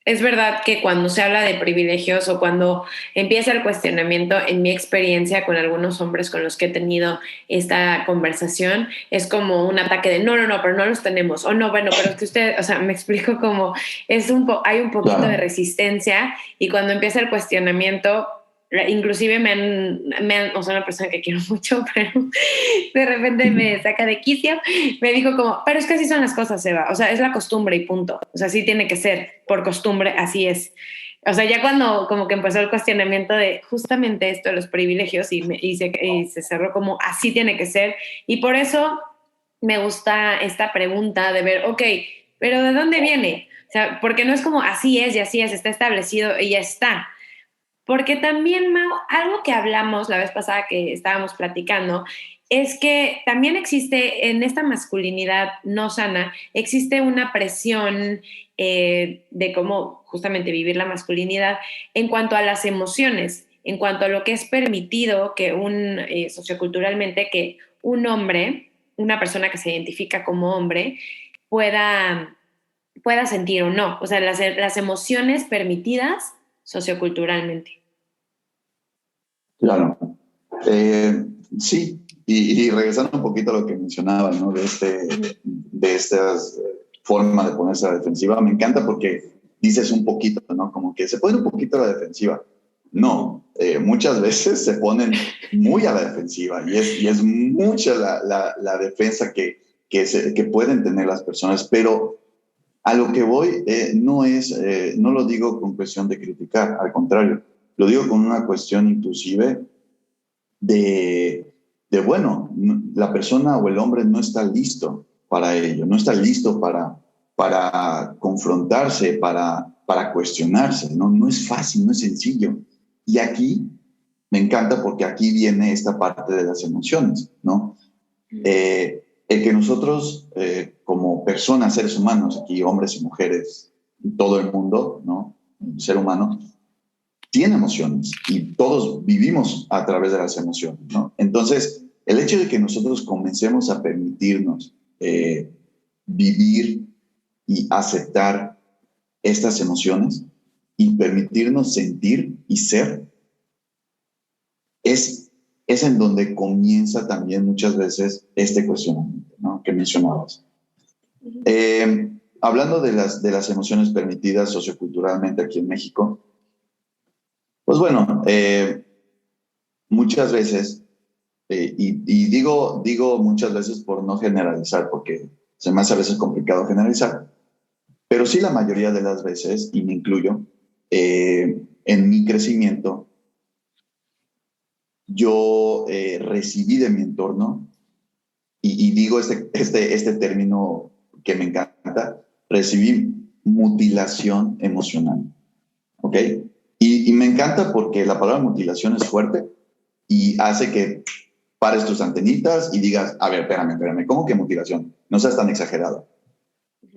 es verdad que cuando se habla de privilegios o cuando empieza el cuestionamiento, en mi experiencia con algunos hombres con los que he tenido esta conversación, es como un ataque de no, pero no los tenemos, o no, bueno, pero es que usted, o sea, me explico como hay un poquito de resistencia, y cuando empieza el cuestionamiento, inclusive o sea, una persona que quiero mucho, pero de repente me saca de quicio, me dijo como, pero es que así son las cosas, Eva, o sea, es la costumbre y punto, o sea, así tiene que ser, por costumbre, así es. O sea, ya cuando como que empezó el cuestionamiento de justamente esto de los privilegios y se cerró como así tiene que ser, y por eso me gusta esta pregunta de ver, ok, pero ¿de dónde viene? O sea, porque no es como así es y así es, está establecido y ya está. Porque también, Mau, algo que hablamos la vez pasada que estábamos platicando, es que también existe en esta masculinidad no sana, existe una presión de cómo justamente vivir la masculinidad en cuanto a las emociones, en cuanto a lo que es permitido que socioculturalmente, que un hombre, una persona que se identifica como hombre, pueda, pueda sentir o no. O sea, las emociones permitidas socioculturalmente. Claro. Sí, y regresando un poquito a lo que mencionaba, ¿no? De estas formas de ponerse a la defensiva, me encanta porque dices un poquito, ¿no? Como que se pone un poquito a la defensiva. No, muchas veces se ponen muy a la defensiva y es mucha la defensa que pueden tener las personas, pero a lo que voy no lo digo con cuestión de criticar, al contrario, lo digo con una cuestión inclusive bueno, la persona o el hombre no está listo para ello, no está listo para confrontarse, para cuestionarse, ¿no? No es fácil, no es sencillo. Y aquí me encanta porque aquí viene esta parte de las emociones, ¿no? El que nosotros, como personas, seres humanos, aquí hombres y mujeres, todo el mundo, ¿no? El ser humano, tiene emociones y todos vivimos a través de las emociones, ¿no? Entonces, el hecho de que nosotros comencemos a permitirnos vivir y aceptar estas emociones y permitirnos sentir y ser, es en donde comienza también muchas veces este cuestionamiento, ¿no? Que mencionabas. Hablando de las emociones permitidas socioculturalmente aquí en México, pues bueno, muchas veces, y digo muchas veces por no generalizar, porque se me hace a veces complicado generalizar, pero sí la mayoría de las veces, y me incluyo, en mi crecimiento, yo recibí de mi entorno, y digo este término que me encanta, recibí mutilación emocional, ¿ok? Y me encanta porque la palabra mutilación es fuerte y hace que pares tus antenitas y digas, a ver, espérame, ¿cómo que mutilación? No seas tan exagerado.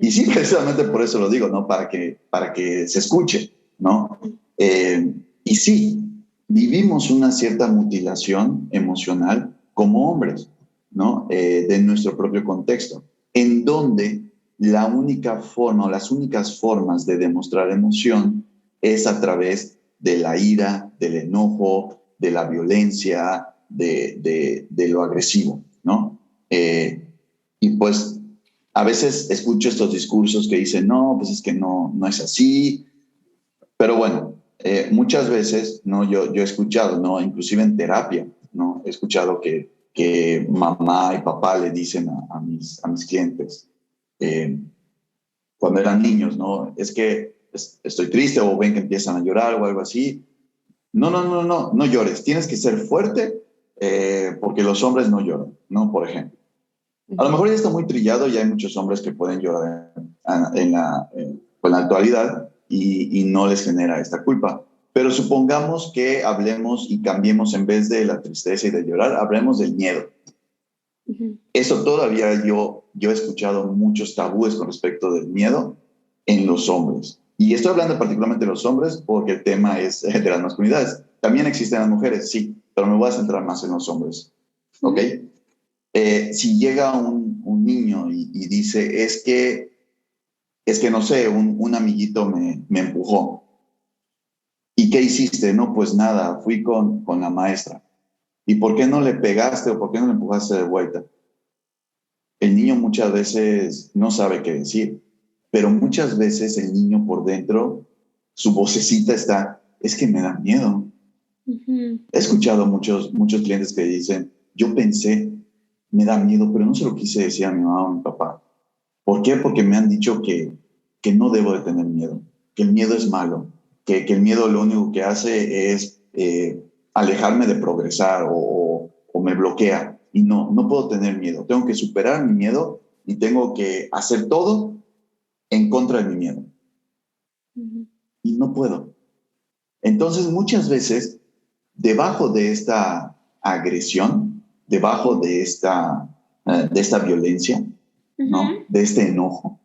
Y sí, precisamente por eso lo digo, ¿no? Para que se escuche, ¿no? Y sí, vivimos una cierta mutilación emocional como hombres, ¿no? De nuestro propio contexto, en donde la única forma o las únicas formas de demostrar emoción es a través de la ira, del enojo, de la violencia, de lo agresivo, ¿no? Y pues a veces escucho estos discursos que dicen, no, pues es que no es así, pero bueno, muchas veces, ¿no? Yo he escuchado, ¿no? Inclusive en terapia, ¿no? He escuchado que mamá y papá le dicen a mis clientes, cuando eran niños, ¿no? Es que estoy triste o ven que empiezan a llorar o algo así. No llores, tienes que ser fuerte porque los hombres no lloran, ¿no? Por ejemplo. A lo mejor ya está muy trillado y hay muchos hombres que pueden llorar en la actualidad y no les genera esta culpa. Pero supongamos que hablemos y cambiemos en vez de la tristeza y de llorar, hablemos del miedo. Eso todavía yo he escuchado muchos tabúes con respecto del miedo en los hombres. Y estoy hablando particularmente de los hombres porque el tema es de las masculinidades. También existen las mujeres, sí, pero me voy a centrar más en los hombres. ¿Ok? Si llega un niño y dice, es que no sé, un amiguito me empujó. ¿Y qué hiciste? No, pues nada, fui con la maestra. ¿Y por qué no le pegaste o por qué no le empujaste de vuelta? El niño muchas veces no sabe qué decir, pero muchas veces el niño por dentro, su vocecita está, es que me da miedo. He escuchado muchos clientes que dicen, yo pensé, me da miedo, pero no se lo quise decir a mi mamá o a mi papá. ¿Por qué? Porque me han dicho que no debo de tener miedo, que el miedo es malo, que el miedo lo único que hace es alejarme de progresar o me bloquea. Y no puedo tener miedo. Tengo que superar mi miedo y tengo que hacer todo en contra de mi miedo. Y no puedo. Entonces, muchas veces, debajo de esta agresión, debajo de esta violencia, ¿no? De este enojo,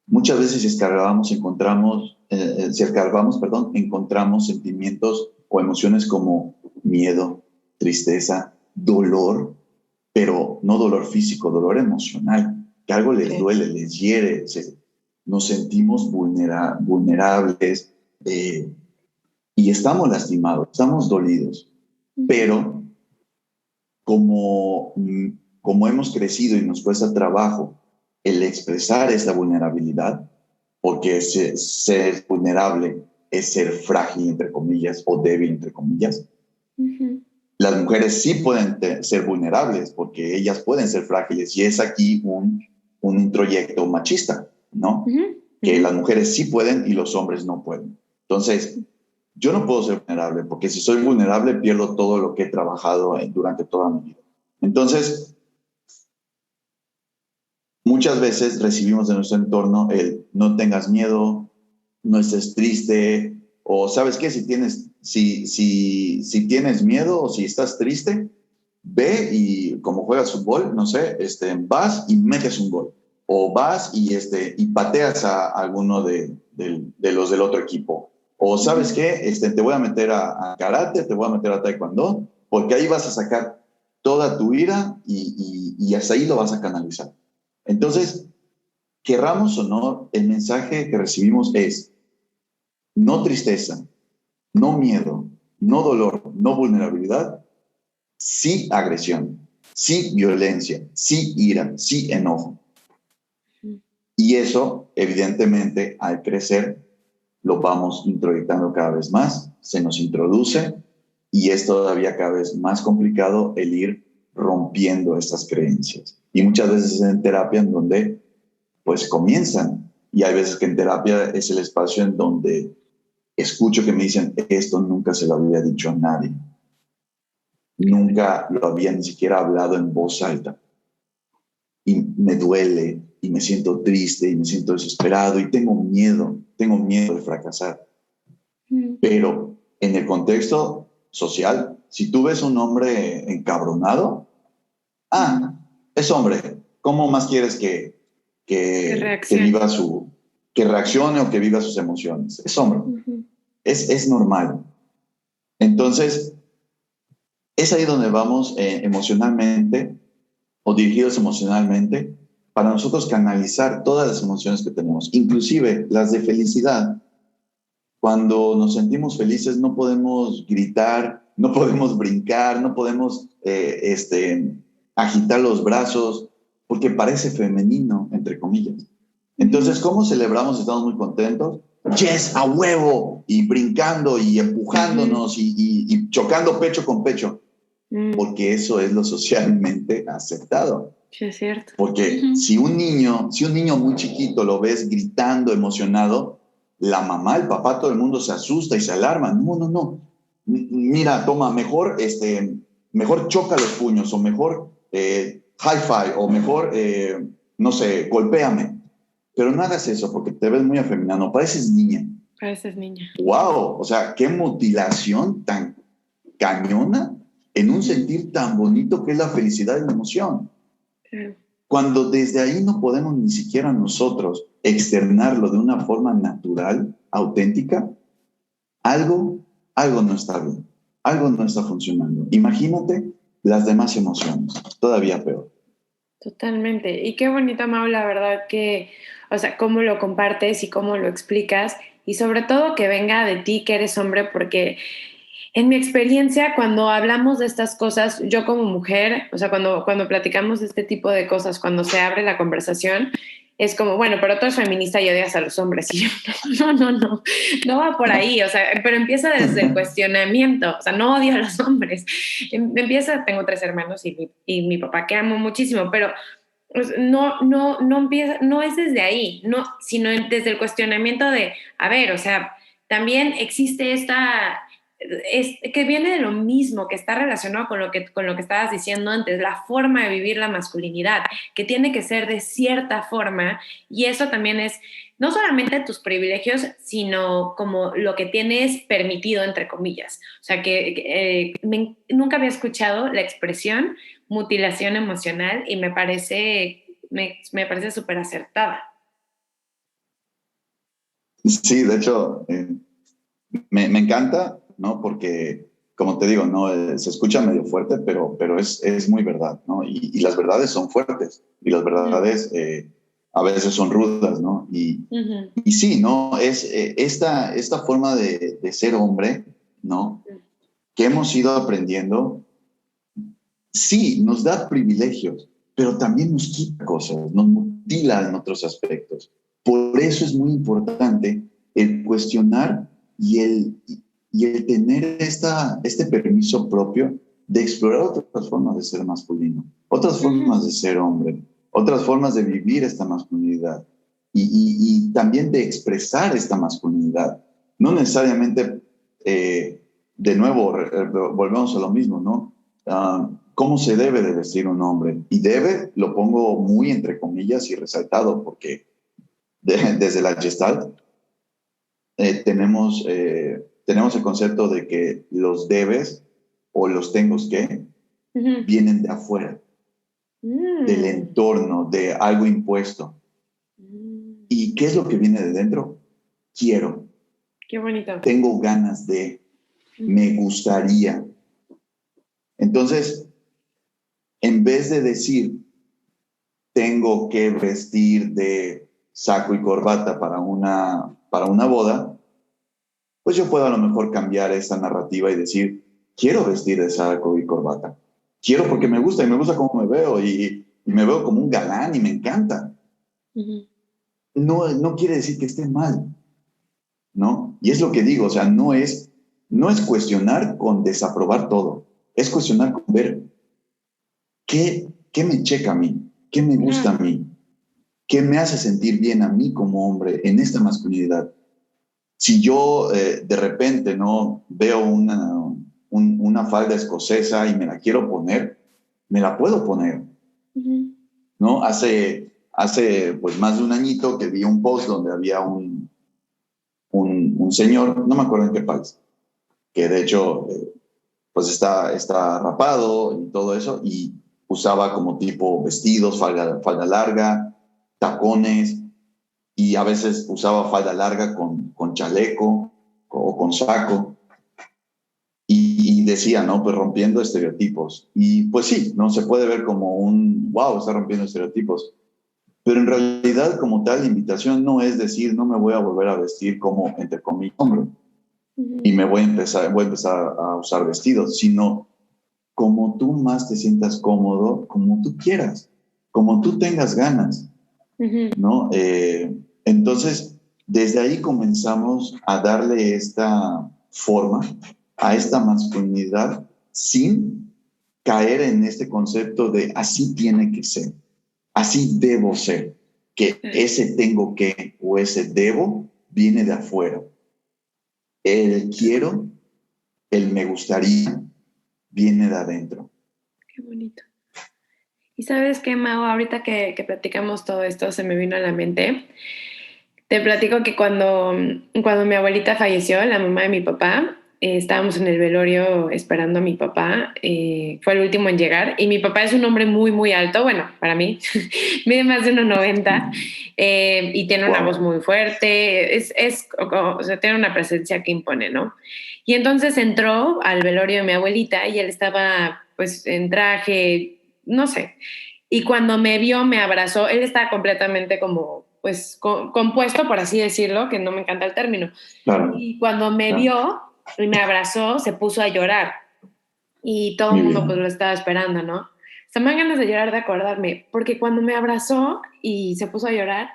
muchas veces si escarbamos, encontramos sentimientos o emociones como miedo, tristeza, dolor, pero no dolor físico, dolor emocional, que algo les duele, les hiere, nos sentimos vulnerables y estamos lastimados, estamos dolidos, pero como hemos crecido y nos cuesta trabajo el expresar esta vulnerabilidad, porque ser vulnerable es ser frágil, entre comillas, o débil, entre comillas. Las mujeres sí pueden ser vulnerables porque ellas pueden ser frágiles y es aquí un introyecto machista, ¿no? Que las mujeres sí pueden y los hombres no pueden. Entonces, yo no puedo ser vulnerable porque si soy vulnerable pierdo todo lo que he trabajado durante toda mi vida. Entonces, muchas veces recibimos de nuestro entorno el no tengas miedo, no estés triste, o ¿sabes qué? Si tienes miedo o si estás triste, ve y como juegas fútbol, no sé, vas y metes un gol. O vas y pateas a alguno de los del otro equipo. O ¿sabes qué? Te voy a meter a karate, te voy a meter a taekwondo, porque ahí vas a sacar toda tu ira y hasta ahí lo vas a canalizar. Entonces, querramos o no, el mensaje que recibimos es no tristeza, no miedo, no dolor, no vulnerabilidad, sí agresión, sí violencia, sí ira, sí enojo. Y eso, evidentemente, al crecer, lo vamos introyectando cada vez más, se nos introduce y es todavía cada vez más complicado el ir rompiendo estas creencias. Y muchas veces es en terapia en donde pues comienzan. Y hay veces que en terapia es el espacio en donde escucho que me dicen, esto nunca se lo había dicho a nadie. Nunca lo había ni siquiera hablado en voz alta. Y me duele, y me siento triste, y me siento desesperado, y tengo miedo de fracasar. Pero en el contexto social, si tú ves a un hombre encabronado, Ah, es hombre. ¿Cómo más quieres que viva que reaccione o que viva sus emociones? Es hombre. Uh-huh. Es normal. Entonces, es ahí donde vamos emocionalmente o dirigidos emocionalmente para nosotros canalizar todas las emociones que tenemos, inclusive las de felicidad. Cuando nos sentimos felices no podemos gritar, no podemos brincar, no podemos agitar los brazos, porque parece femenino, entre comillas. Entonces, ¿cómo celebramos? Estamos muy contentos. Yes, a huevo, y brincando y empujándonos y chocando pecho con pecho, porque eso es lo socialmente aceptado. Sí, es cierto. Porque si un niño muy chiquito lo ves gritando, emocionado, la mamá, el papá, todo el mundo se asusta y se alarma. No, no, no. Mira, toma, mejor choca los puños o mejor high five o mejor, no sé, golpéame. Pero no hagas eso porque te ves muy afeminado, pareces niña. Pareces niña. ¡Wow! O sea, qué mutilación tan cañona en un sentir tan bonito que es la felicidad y la emoción. Claro. Cuando desde ahí no podemos ni siquiera nosotros externarlo de una forma natural, auténtica, algo no está bien, algo no está funcionando. Imagínate las demás emociones, todavía peor. Totalmente. Y qué bonito, Mau, la verdad que, o sea, cómo lo compartes y cómo lo explicas y sobre todo que venga de ti, que eres hombre, porque en mi experiencia, cuando hablamos de estas cosas, yo como mujer, o sea, cuando platicamos de este tipo de cosas, cuando se abre la conversación, es como, bueno, pero tú eres feminista y odias a los hombres. Y yo, no va por ahí, o sea, pero empieza desde el cuestionamiento, o sea, no odio a los hombres. Empieza, tengo 3 hermanos y mi papá que amo muchísimo, pero pues, no empieza, no es desde ahí, no, sino desde el cuestionamiento de, a ver, o sea, también existe que viene de lo mismo, que está relacionado con lo que estabas diciendo antes, la forma de vivir la masculinidad, que tiene que ser de cierta forma, y eso también es no solamente tus privilegios, sino como lo que tienes permitido, entre comillas. O sea, nunca había escuchado la expresión mutilación emocional y me parece súper acertada. Sí, de hecho, me encanta, ¿no? Porque, como te digo, ¿no? Se escucha medio fuerte, pero es muy verdad, ¿no? Y las verdades son fuertes y las verdades a veces son rudas, ¿no? Y sí, ¿no? Es esta forma de ser hombre, ¿no? Que hemos ido aprendiendo, sí, nos da privilegios, pero también nos quita cosas, nos mutila en otros aspectos. Por eso es muy importante el cuestionar y el tener este permiso propio de explorar otras formas de ser masculino, otras formas de ser hombre, otras formas de vivir esta masculinidad y también de expresar esta masculinidad. No necesariamente, de nuevo, volvemos a lo mismo, ¿no? ¿Cómo se debe de vestir un hombre? Y debe, lo pongo muy entre comillas y resaltado, porque desde la Gestalt tenemos el concepto de que los debes o los tengo que vienen de afuera, del entorno, de algo impuesto. ¿Y qué es lo que viene de dentro? Quiero. Qué bonito. Tengo ganas de, me gustaría. Entonces, en vez de decir, tengo que vestir de saco y corbata para una boda, pues yo puedo a lo mejor cambiar esa narrativa y decir, quiero vestir de saco y corbata. Quiero porque me gusta y me gusta cómo me veo y me veo como un galán y me encanta. No quiere decir que esté mal, ¿no? Y es lo que digo, o sea, no es cuestionar con desaprobar todo, es cuestionar con ver qué me checa a mí, qué me gusta a mí, qué me hace sentir bien a mí como hombre en esta masculinidad. Si yo de repente no veo una falda escocesa y me la quiero poner, me la puedo poner, ¿no? Hace pues más de un añito que vi un post donde había un señor, no me acuerdo en qué país, que de hecho pues está rapado y todo eso, y usaba como tipo vestidos, falda larga, tacones, y a veces usaba falda larga con chaleco o con saco. Y decía, ¿no? Pues rompiendo estereotipos. Y pues sí, ¿no? Se puede ver como wow, está rompiendo estereotipos. Pero en realidad, como tal, la invitación no es decir, no me voy a volver a vestir como, entre comillas, hombre, y me voy a empezar a usar vestidos, sino como tú más te sientas cómodo, como tú quieras, como tú tengas ganas, ¿no? Entonces, desde ahí comenzamos a darle esta forma a esta masculinidad sin caer en este concepto de así tiene que ser, así debo ser, que ese tengo que o ese debo viene de afuera. El quiero, el me gustaría, viene de adentro. Qué bonito. Y sabes qué, Mau, ahorita que platicamos todo esto, se me vino a la mente. Te platico que cuando mi abuelita falleció, la mamá de mi papá, estábamos en el velorio esperando a mi papá, fue el último en llegar, y mi papá es un hombre muy, muy alto, bueno, para mí, mide más de 1,90, y tiene una voz muy fuerte, o sea, tiene una presencia que impone, ¿no? Y entonces entró al velorio de mi abuelita y él estaba pues en traje, no sé, y cuando me vio, me abrazó. Él estaba completamente como, pues, compuesto, por así decirlo, que no me encanta el término. Claro. Y cuando me vio y me abrazó, se puso a llorar. Y todo el mundo, pues, lo estaba esperando, ¿no? Se me dan ganas de llorar de acordarme, porque cuando me abrazó y se puso a llorar,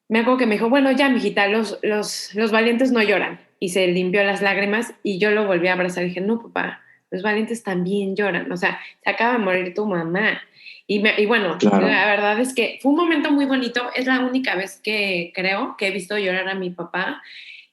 me acuerdo que me dijo, bueno, ya, mijita, los valientes no lloran. Y se limpió las lágrimas y yo lo volví a abrazar y dije, no, papá, los valientes también lloran. O sea, se acaba de morir tu mamá. Y bueno, claro. La verdad es que fue un momento muy bonito. Es la única vez que creo que he visto llorar a mi papá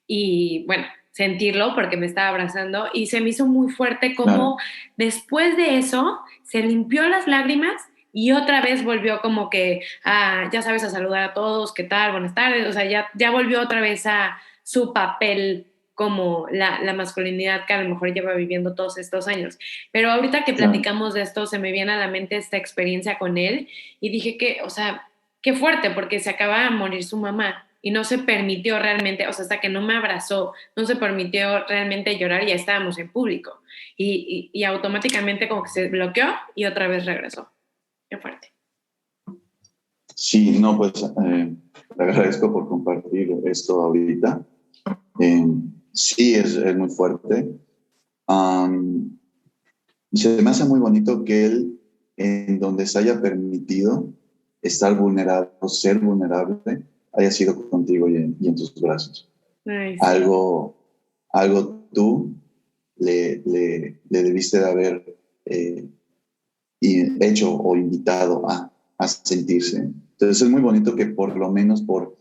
y bueno, sentirlo porque me estaba abrazando y se me hizo muy fuerte como después de eso se limpió las lágrimas y otra vez volvió como que, ya sabes, a saludar a todos, ¿qué tal? Buenas tardes. O sea, ya volvió otra vez a su papel como la masculinidad que a lo mejor lleva viviendo todos estos años. Pero ahorita que platicamos de esto, se me viene a la mente esta experiencia con él y dije que, o sea, qué fuerte, porque se acaba de morir su mamá y no se permitió realmente, o sea, hasta que no me abrazó, no se permitió realmente llorar y ya estábamos en público. Y automáticamente como que se bloqueó y otra vez regresó. Qué fuerte. Sí, no, pues le agradezco por compartir esto ahorita. Sí, es muy fuerte. Se me hace muy bonito que él, en donde se haya permitido estar vulnerable, ser vulnerable, haya sido contigo y en tus brazos. Nice. Algo tú le debiste de haber hecho o invitado a sentirse. Entonces es muy bonito que por lo menos por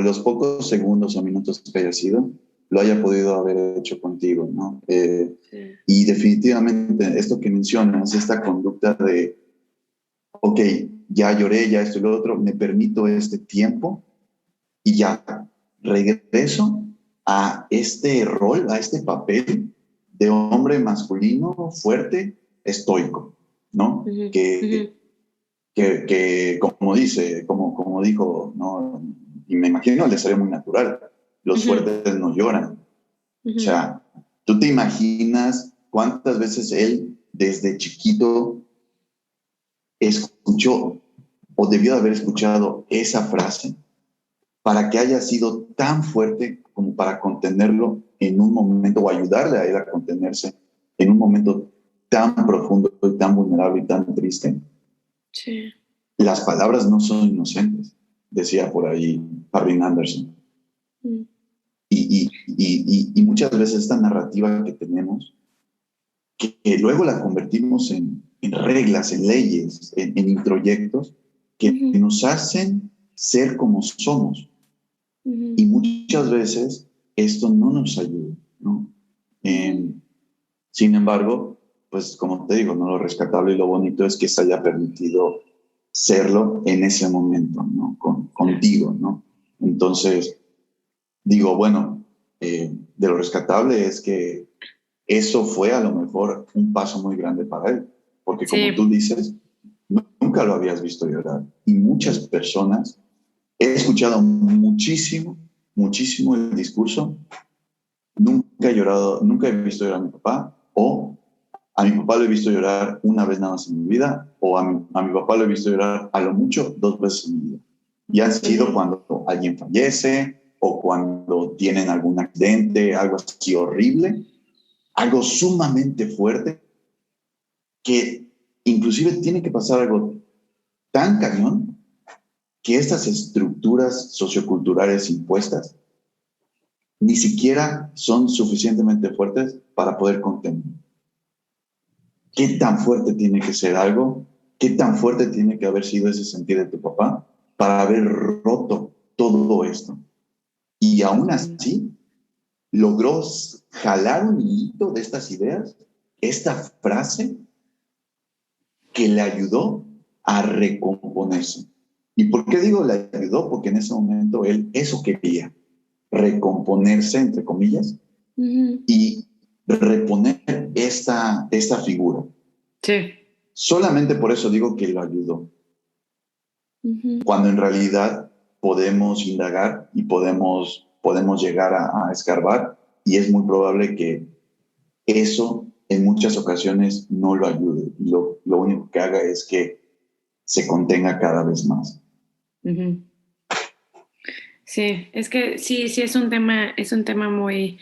los pocos segundos o minutos que haya sido, lo haya podido haber hecho contigo, ¿no? Sí. Y definitivamente esto que mencionas, esta conducta de, ok, ya lloré, ya esto y lo otro, me permito este tiempo y ya regreso a este rol, a este papel de hombre masculino, fuerte, estoico, ¿no? Que como dice, como dijo, ¿no? Y me imagino le salió muy natural, los fuertes no lloran. O sea, tú te imaginas cuántas veces él desde chiquito escuchó o debió de haber escuchado esa frase para que haya sido tan fuerte como para contenerlo en un momento o ayudarle a él a contenerse en un momento tan profundo y tan vulnerable y tan triste. Sí. Las palabras no son inocentes, decía por ahí Parvin Anderson. Y muchas veces esta narrativa que tenemos, que luego la convertimos en reglas, en leyes, en introyectos, que nos hacen ser como somos. Y muchas veces esto no nos ayuda, ¿no? Sin embargo, pues como te digo, ¿no? Lo rescatable y lo bonito es que se haya permitido serlo en ese momento, ¿no? Contigo, ¿no? Entonces, digo, bueno, de lo rescatable es que eso fue a lo mejor un paso muy grande para él, porque como tú dices, nunca lo habías visto llorar. Y muchas personas, he escuchado muchísimo, muchísimo el discurso, nunca he llorado, nunca he visto llorar a mi papá, o a mi papá lo he visto llorar una vez nada más en mi vida, o a mi papá lo he visto llorar a lo mucho 2 veces en mi vida. Y han sido cuando alguien fallece o cuando tienen algún accidente, algo así horrible, algo sumamente fuerte, que inclusive tiene que pasar algo tan cañón que estas estructuras socioculturales impuestas ni siquiera son suficientemente fuertes para poder contener. ¿Qué tan fuerte tiene que ser algo? ¿Qué tan fuerte tiene que haber sido ese sentir de tu papá para haber roto todo esto? Y aún así, logró jalar un hilito de estas ideas, esta frase que le ayudó a recomponerse. ¿Y por qué digo le ayudó? Porque en ese momento él eso quería, recomponerse, entre comillas, y reponer esta figura. Sí. Solamente por eso digo que lo ayudó. Cuando en realidad podemos indagar y podemos llegar a escarbar, y es muy probable que eso en muchas ocasiones no lo ayude. Y lo único que haga es que se contenga cada vez más. Sí, es que sí, es un tema muy,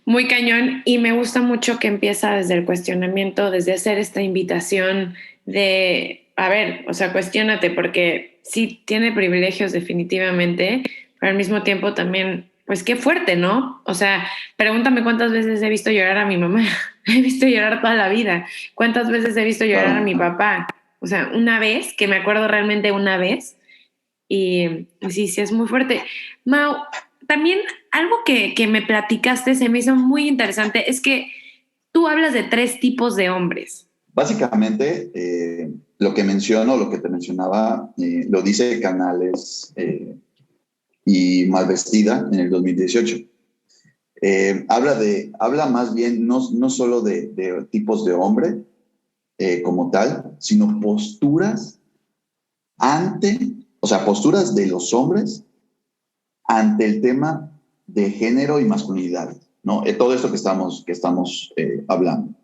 muy cañón, y me gusta mucho que empieza desde el cuestionamiento, desde hacer esta invitación de, a ver, o sea, cuestiónate, porque sí tiene privilegios definitivamente, pero al mismo tiempo también, pues qué fuerte, ¿no? O sea, pregúntame cuántas veces he visto llorar a mi mamá, he visto llorar toda la vida, cuántas veces he visto llorar a mi papá, o sea, una vez, que me acuerdo realmente una vez, y sí, es muy fuerte. Mau, también algo que me platicaste se me hizo muy interesante, es que tú hablas de 3 tipos de hombres. Básicamente, lo que menciono, lo que te mencionaba, lo dice Canales y Malvestida en el 2018. Habla más bien no solo de tipos de hombre como tal, sino posturas posturas de los hombres ante el tema de género y masculinidad, ¿no? Todo esto que estamos hablando.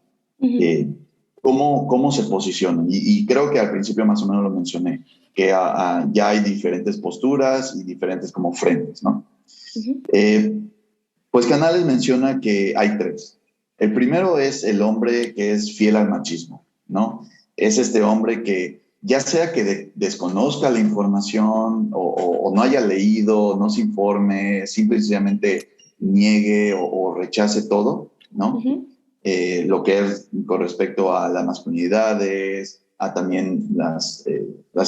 ¿Cómo se posicionan? Y creo que al principio más o menos lo mencioné, que ya hay diferentes posturas y diferentes como frentes, ¿no? Pues Canales menciona que hay 3. El primero es el hombre que es fiel al machismo, ¿no? Es este hombre que ya sea que desconozca la información o no haya leído, no se informe, simplemente niegue o rechace todo, ¿no? Lo que es con respecto a las masculinidades, a también las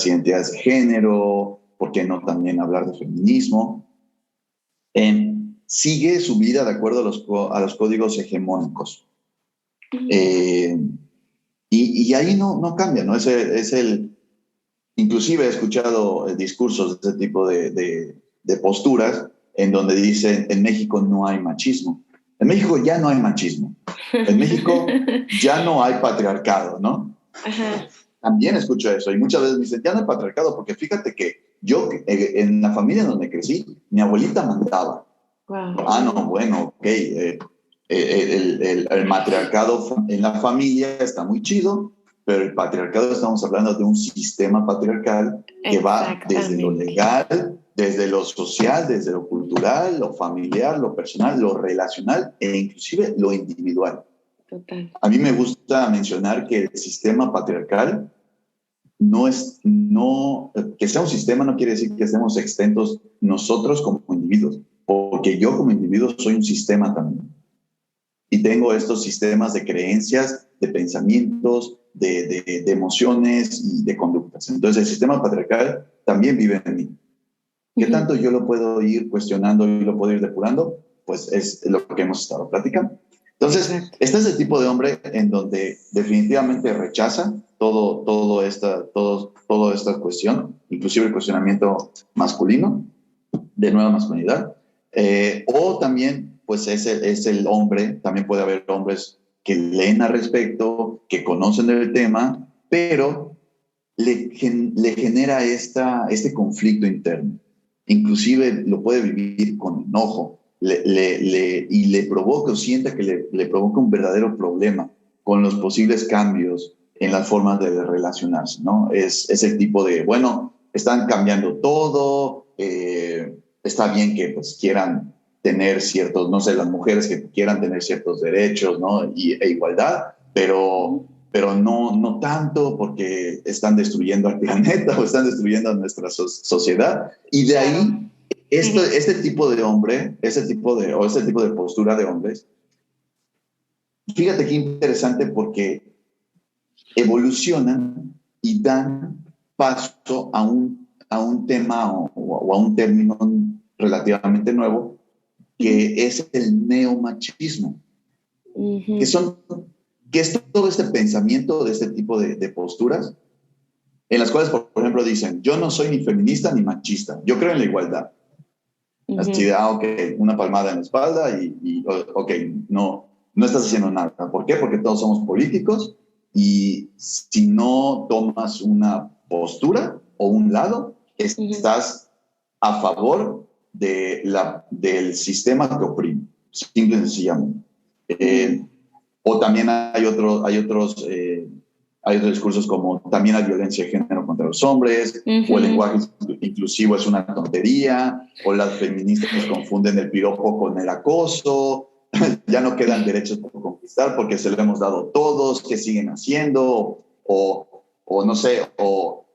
identidades de género, ¿por qué no también hablar de feminismo? Sigue su vida de acuerdo a los códigos hegemónicos. Y ahí no cambia, ¿no? Inclusive he escuchado discursos de ese tipo de posturas en donde dicen, en México no hay machismo. En México ya no hay machismo. En México ya no hay patriarcado, ¿no? Ajá. También escucho eso y muchas veces me dicen, ya no hay patriarcado, porque fíjate que yo, en la familia en donde crecí, mi abuelita mandaba. Wow. No, bueno, ok. El matriarcado en la familia está muy chido, pero el patriarcado, estamos hablando de un sistema patriarcal que va desde lo legal, desde lo social, desde lo cultural, lo familiar, lo personal, lo relacional e inclusive lo individual. Total. A mí me gusta mencionar que el sistema patriarcal que sea un sistema no quiere decir que estemos exentos nosotros como individuos, porque yo como individuo soy un sistema también. Y tengo estos sistemas de creencias, de pensamientos, de emociones y de conductas. Entonces el sistema patriarcal también vive en mí. ¿Qué tanto yo lo puedo ir cuestionando y lo puedo ir depurando? Pues es lo que hemos estado platicando. Entonces, este es el tipo de hombre en donde definitivamente rechaza toda esta cuestión, inclusive el cuestionamiento masculino, de nueva masculinidad. O también, pues es el hombre, también puede haber hombres que leen al respecto, que conocen el tema, pero le genera este conflicto interno. Inclusive lo puede vivir con enojo y le provoca o sienta que le provoca un verdadero problema con los posibles cambios en las formas de relacionarse, ¿no? Es el tipo de, bueno, están cambiando todo, está bien que pues quieran tener ciertos, no sé, las mujeres que quieran tener ciertos derechos, ¿no? E igualdad, pero no tanto porque están destruyendo al planeta o están destruyendo a nuestra sociedad. Y de ahí, este tipo de hombre, ese tipo de postura de hombres, fíjate qué interesante porque evolucionan y dan paso a un tema o a un término relativamente nuevo, que es el neomachismo, que es todo este pensamiento de este tipo de posturas, en las cuales, por ejemplo, dicen, yo no soy ni feminista ni machista, yo creo en la igualdad. Así de, ok, una palmada en la espalda ok, no estás haciendo nada. ¿Por qué? Porque todos somos políticos y si no tomas una postura o un lado, estás a favor del sistema que oprime, simple y sencillamente. O también hay otros discursos como también hay violencia de género contra los hombres, o el lenguaje inclusivo es una tontería, o las feministas confunden el piropo con el acoso, ya no quedan derechos por conquistar porque se lo hemos dado todos, ¿qué siguen haciendo? O no sé, o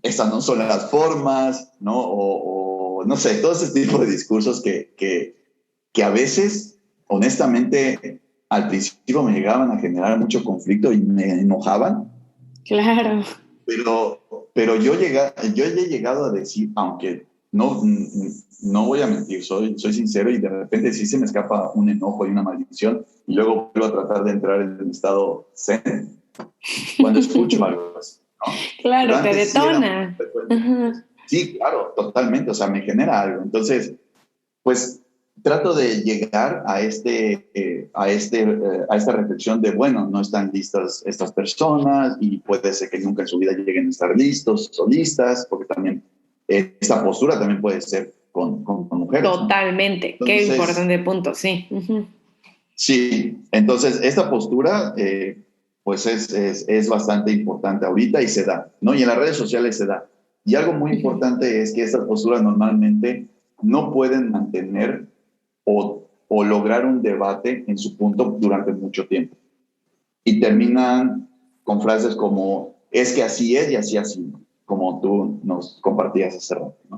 estas no son las formas, ¿no? O no sé, todo ese tipo de discursos que a veces, honestamente, al principio me llegaban a generar mucho conflicto y me enojaban. Claro. Pero yo he llegado a decir, aunque no voy a mentir, soy sincero y de repente sí se me escapa un enojo y una maldición y luego vuelvo a tratar de entrar en un estado zen cuando escucho algo así, ¿no? Claro, te detona. Sí, claro, totalmente, o sea, me genera algo. Entonces, pues trato de llegar a esta reflexión de, bueno, no están listas estas personas y puede ser que nunca en su vida lleguen a estar listos o listas, porque también esta postura también puede ser con mujeres. Totalmente, ¿no? Qué importante punto, sí. Sí, entonces esta postura pues es bastante importante ahorita y se da, ¿no? Y en las redes sociales se da. Y algo muy importante es que estas posturas normalmente no pueden mantener o lograr un debate en su punto durante mucho tiempo. Y terminan con frases como, es que así es y así, como tú nos compartías hace rato, ¿no?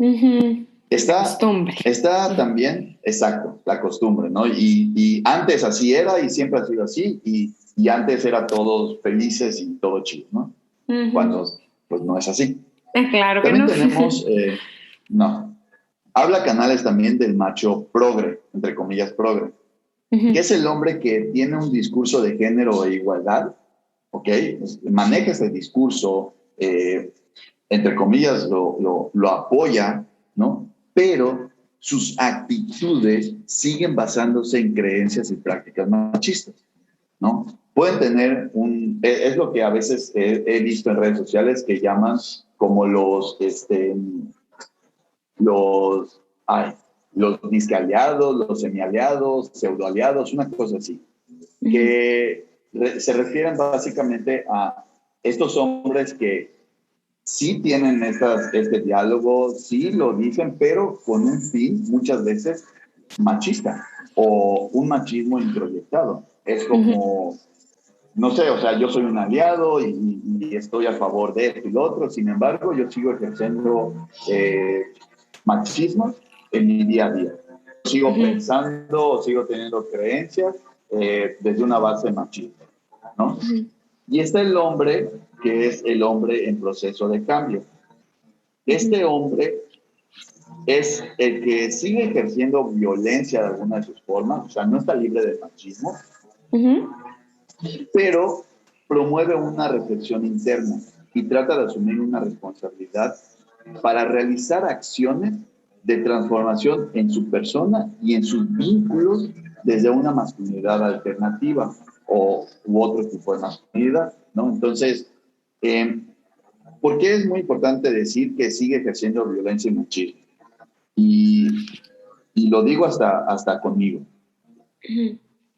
Está también, exacto, la costumbre, ¿no? Y antes así era y siempre ha sido así y antes era todos felices y todo chido, ¿no? Cuando pues no es así. Claro también que no. tenemos, no, habla Canales también del macho progre, entre comillas progre, que es el hombre que tiene un discurso de género e igualdad, ¿ok? Maneja ese discurso, entre comillas lo apoya, ¿no? Pero sus actitudes siguen basándose en creencias y prácticas machistas, ¿no? Pueden tener es lo que a veces he visto en redes sociales que llaman como los disque aliados, los semi-aliados, pseudo-aliados, una cosa así, que se refieren básicamente a estos hombres que sí tienen este diálogo, sí lo dicen, pero con un fin muchas veces machista o un machismo introyectado. Es como, no sé, o sea, yo soy un aliado y estoy a favor de esto y lo otro, sin embargo, yo sigo ejerciendo machismo en mi día a día. Sigo pensando, sigo teniendo creencias desde una base machista, ¿no? Y está el hombre, que es el hombre en proceso de cambio. Este hombre es el que sigue ejerciendo violencia de alguna de sus formas, o sea, no está libre de machismo, pero promueve una reflexión interna y trata de asumir una responsabilidad para realizar acciones de transformación en su persona y en sus vínculos desde una masculinidad alternativa u otro tipo de masculinidad, ¿no? Entonces, ¿por qué es muy importante decir que sigue ejerciendo violencia y machismo? Y lo digo hasta conmigo.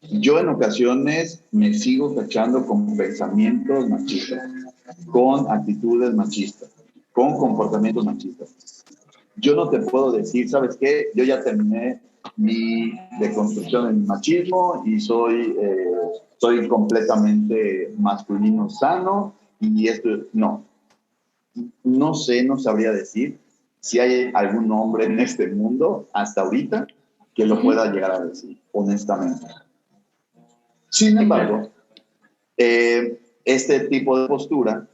Yo en ocasiones me sigo cachando con pensamientos machistas, con actitudes machistas, con comportamientos machistas. Yo no te puedo decir, ¿sabes qué? Yo ya terminé mi deconstrucción en machismo y soy completamente masculino sano y esto, no. No sé, no sabría decir si hay algún hombre en este mundo hasta ahorita que lo pueda llegar a decir, honestamente. Sin embargo, este tipo de postura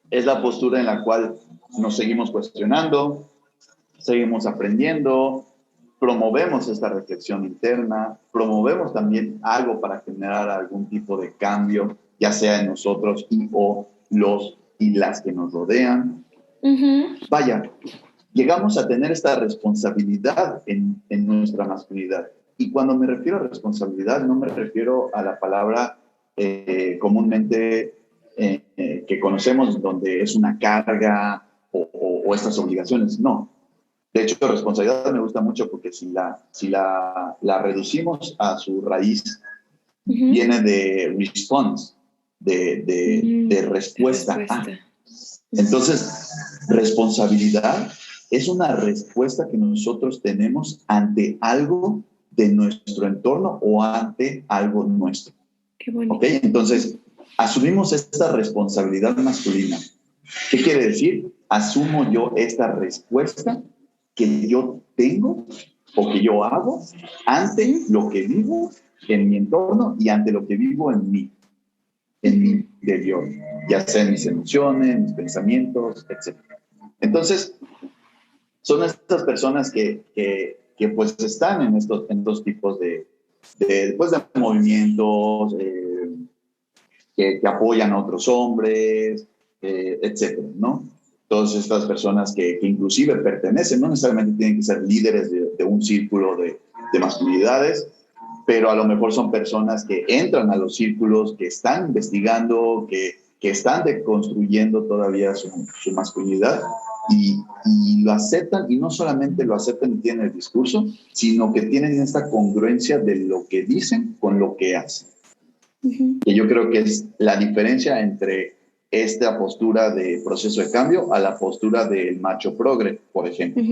es la postura en la cual nos seguimos cuestionando, seguimos aprendiendo, promovemos esta reflexión interna, promovemos también algo para generar algún tipo de cambio, ya sea en nosotros y o los y las que nos rodean. Vaya, llegamos a tener esta responsabilidad en nuestra masculinidad. Y cuando me refiero a responsabilidad, no me refiero a la palabra comúnmente que conocemos, donde es una carga o estas obligaciones. No. De hecho, responsabilidad me gusta mucho porque si la reducimos a su raíz, viene de response, de respuesta a. Entonces, responsabilidad es una respuesta que nosotros tenemos ante algo de nuestro entorno o ante algo nuestro. Qué bonito. ¿Ok? Entonces, asumimos esta responsabilidad masculina. ¿Qué quiere decir? Asumo yo esta respuesta que yo tengo o que yo hago ante lo que vivo en mi entorno y ante lo que vivo en mí, en mi interior, ya sea en mis emociones, mis pensamientos, etc. Entonces, son estas personas que pues están en estos tipos de movimientos, que apoyan a otros hombres, etcétera, ¿no? Todas estas personas que inclusive pertenecen, no necesariamente tienen que ser líderes de un círculo de masculinidades, pero a lo mejor son personas que entran a los círculos, que están investigando, que están deconstruyendo todavía su masculinidad y lo aceptan, y no solamente lo aceptan y tienen el discurso, sino que tienen esta congruencia de lo que dicen con lo que hacen. Que yo creo que es la diferencia entre esta postura de proceso de cambio a la postura del macho progre, por ejemplo.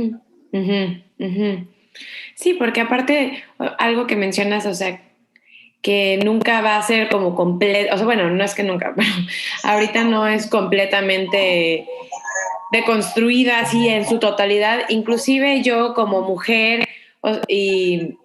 Sí, porque aparte, algo que mencionas, o sea, que nunca va a ser como completo, o sea, bueno, no es que nunca, pero ahorita no es completamente deconstruida así en su totalidad. Inclusive yo como mujer y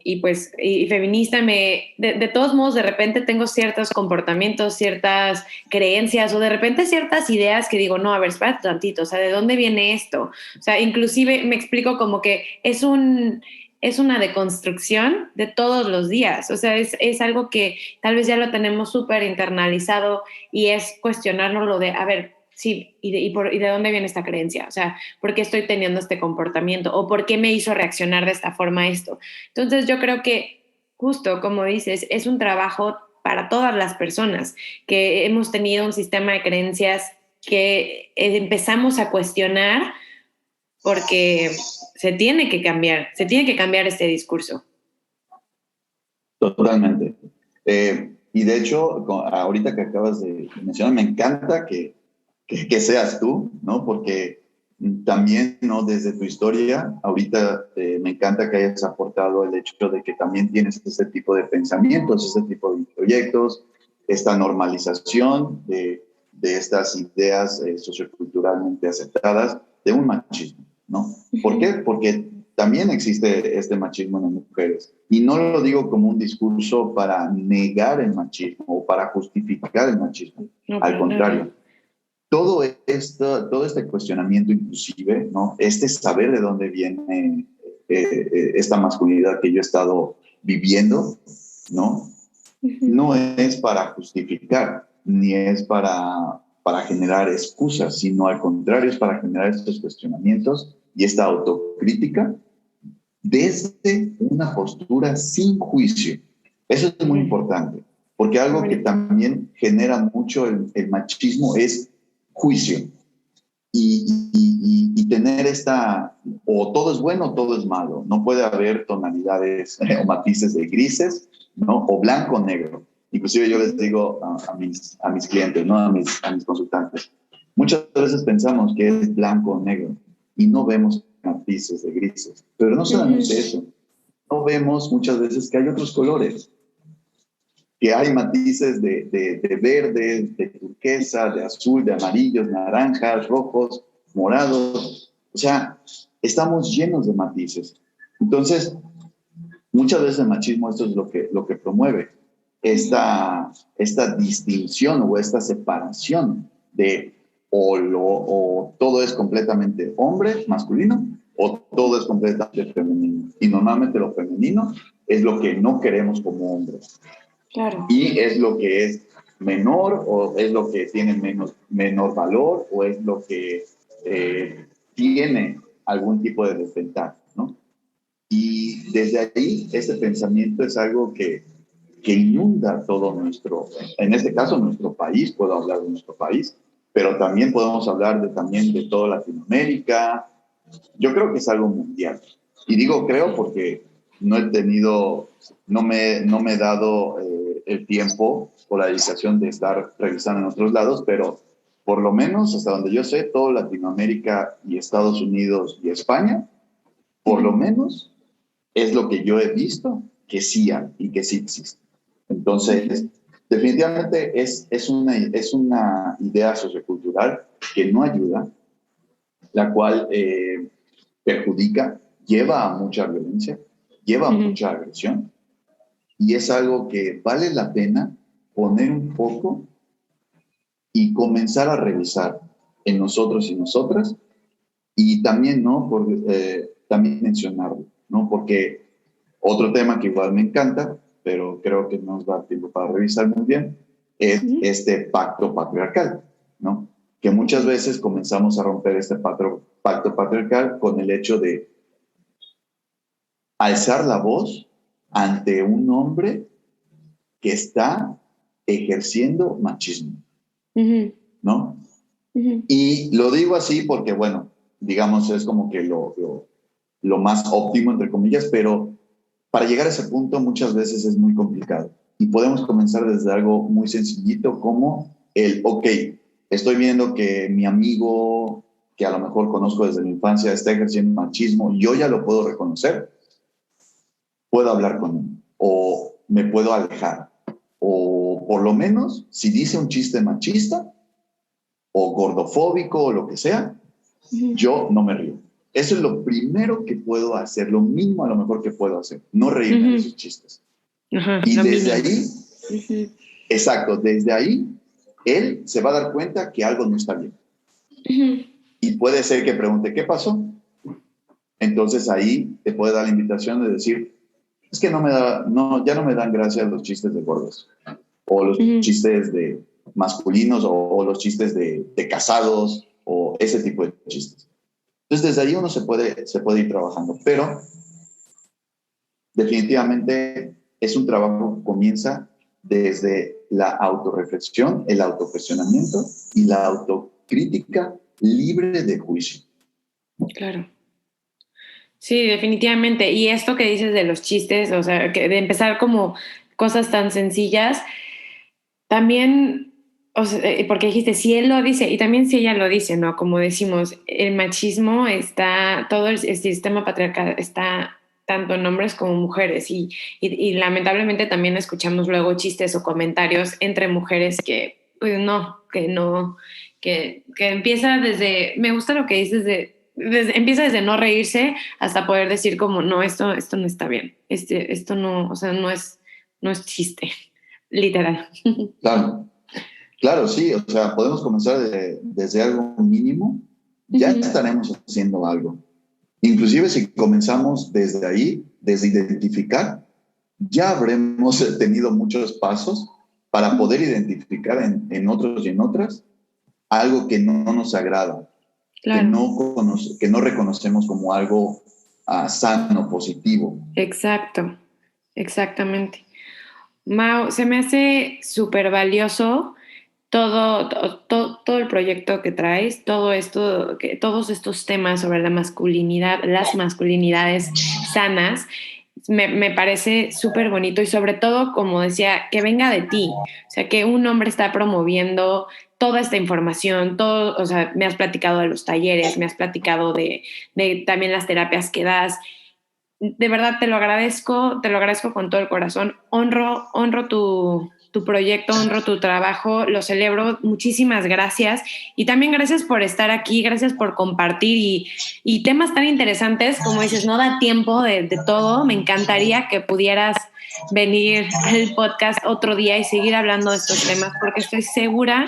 feminista, de todos modos de repente tengo ciertos comportamientos, ciertas creencias o de repente ciertas ideas que digo, no, a ver, espérate tantito, o sea, ¿de dónde viene esto? O sea, inclusive me explico como que es una deconstrucción de todos los días, o sea, es algo que tal vez ya lo tenemos súper internalizado y es cuestionarnos lo de, a ver, sí, ¿y de dónde viene esta creencia? O sea, ¿por qué estoy teniendo este comportamiento? ¿O por qué me hizo reaccionar de esta forma esto? Entonces yo creo que justo como dices, es un trabajo para todas las personas que hemos tenido un sistema de creencias que empezamos a cuestionar porque se tiene que cambiar este discurso. Totalmente. Y de hecho, ahorita que acabas de mencionar, me encanta que seas tú, ¿no? Porque también, ¿no? Desde tu historia, ahorita me encanta que hayas aportado el hecho de que también tienes este tipo de pensamientos, este tipo de proyectos, esta normalización de estas ideas socioculturalmente aceptadas de un machismo, ¿no? ¿Por qué? Porque también existe este machismo en las mujeres. Y no lo digo como un discurso para negar el machismo o para justificar el machismo. No, al contrario. Todo este cuestionamiento inclusive, ¿no? Este saber de dónde viene esta masculinidad que yo he estado viviendo, ¿no? No es para justificar, ni es para generar excusas, sino al contrario, es para generar estos cuestionamientos y esta autocrítica desde una postura sin juicio. Eso es muy importante, porque algo que también genera mucho el machismo es juicio. y tener o todo es bueno o todo es malo. No puede haber tonalidades o matices de grises, ¿no? O blanco o negro. Inclusive yo les digo a mis clientes, ¿no? A mis consultantes. Muchas veces pensamos que es blanco o negro y no vemos matices de grises. Pero no solamente eso. No vemos muchas veces que hay otros colores, que hay matices de verde, de turquesa, de azul, de amarillos, naranjas, rojos, morados. O sea, estamos llenos de matices. Entonces, muchas veces el machismo esto es lo que promueve, esta distinción o esta separación de o todo es completamente hombre, masculino, o todo es completamente femenino. Y normalmente lo femenino es lo que no queremos como hombres. Claro. Y es lo que es menor o es lo que tiene menor valor o es lo que tiene algún tipo de desventaja, ¿no? Y desde ahí, este pensamiento es algo que inunda todo en este caso, nuestro país, puedo hablar de nuestro país, pero también podemos hablar también de toda Latinoamérica. Yo creo que es algo mundial. Y digo creo porque no me he dado el tiempo o la dedicación de estar revisando en otros lados, pero por lo menos hasta donde yo sé, toda Latinoamérica y Estados Unidos y España, por lo menos es lo que yo he visto que sí hay y que sí existe. Entonces, definitivamente es una idea sociocultural que no ayuda, la cual perjudica, lleva a mucha violencia, lleva a mucha agresión, y es algo que vale la pena poner un foco y comenzar a revisar en nosotros y nosotras, y también, ¿no? También mencionarlo, ¿no? Porque otro tema que igual me encanta, pero creo que no nos da tiempo para revisar muy bien, es este pacto patriarcal, ¿no? Que muchas veces comenzamos a romper este pacto patriarcal con el hecho de alzar la voz ante un hombre que está ejerciendo machismo, ¿no? Y lo digo así porque, bueno, digamos, es como que lo más óptimo, entre comillas, pero para llegar a ese punto muchas veces es muy complicado. Y podemos comenzar desde algo muy sencillito como ok, estoy viendo que mi amigo, que a lo mejor conozco desde mi infancia, está ejerciendo machismo, yo ya lo puedo reconocer, puedo hablar con él, o me puedo alejar, o por lo menos, si dice un chiste machista, o gordofóbico, o lo que sea, yo no me río. Eso es lo primero que puedo hacer, lo mínimo a lo mejor que puedo hacer, no reírme de esos chistes. Y desde ahí, exacto, desde ahí, él se va a dar cuenta que algo no está bien. Y puede ser que pregunte, ¿qué pasó? Entonces ahí te puede dar la invitación de decir, es que ya no me dan gracia los chistes de gordos, o los chistes de masculinos, o los chistes de casados, o ese tipo de chistes. Entonces, desde ahí uno se puede ir trabajando, pero definitivamente es un trabajo que comienza desde la autorreflexión, el autocuestionamiento y la autocrítica libre de juicio. Claro. Sí, definitivamente. Y esto que dices de los chistes, o sea, que de empezar como cosas tan sencillas, también, o sea, porque dijiste, si él lo dice, y también si ella lo dice, ¿no? Como decimos, el machismo está, todo el sistema patriarcal está tanto en hombres como mujeres, y lamentablemente también escuchamos luego chistes o comentarios entre mujeres que, pues no, que empieza desde, me gusta lo que dices empieza desde no reírse hasta poder decir como, no, esto no está bien, esto no, o sea, no es chiste, literal. Claro, claro, sí, o sea, podemos comenzar desde algo mínimo, ya estaremos haciendo algo. Inclusive si comenzamos desde ahí, desde identificar, ya habremos tenido muchos pasos para poder identificar en otros y en otras algo que no nos agrada, Claro. que no reconocemos como algo sano, positivo. Exacto, exactamente. Mau, se me hace súper valioso todo el proyecto que traes, todo esto, todos estos temas sobre la masculinidad, las masculinidades sanas, me parece súper bonito y sobre todo, como decía, que venga de ti, o sea, que un hombre está promoviendo toda esta información, todo, o sea, me has platicado de los talleres, me has platicado de también las terapias que das. De verdad te lo agradezco con todo el corazón. Honro tu proyecto, honro tu trabajo, lo celebro. Muchísimas gracias. Y también gracias por estar aquí, gracias por compartir y temas tan interesantes, como dices, no da tiempo de todo. Me encantaría que pudieras venir al podcast otro día y seguir hablando de estos temas, porque estoy segura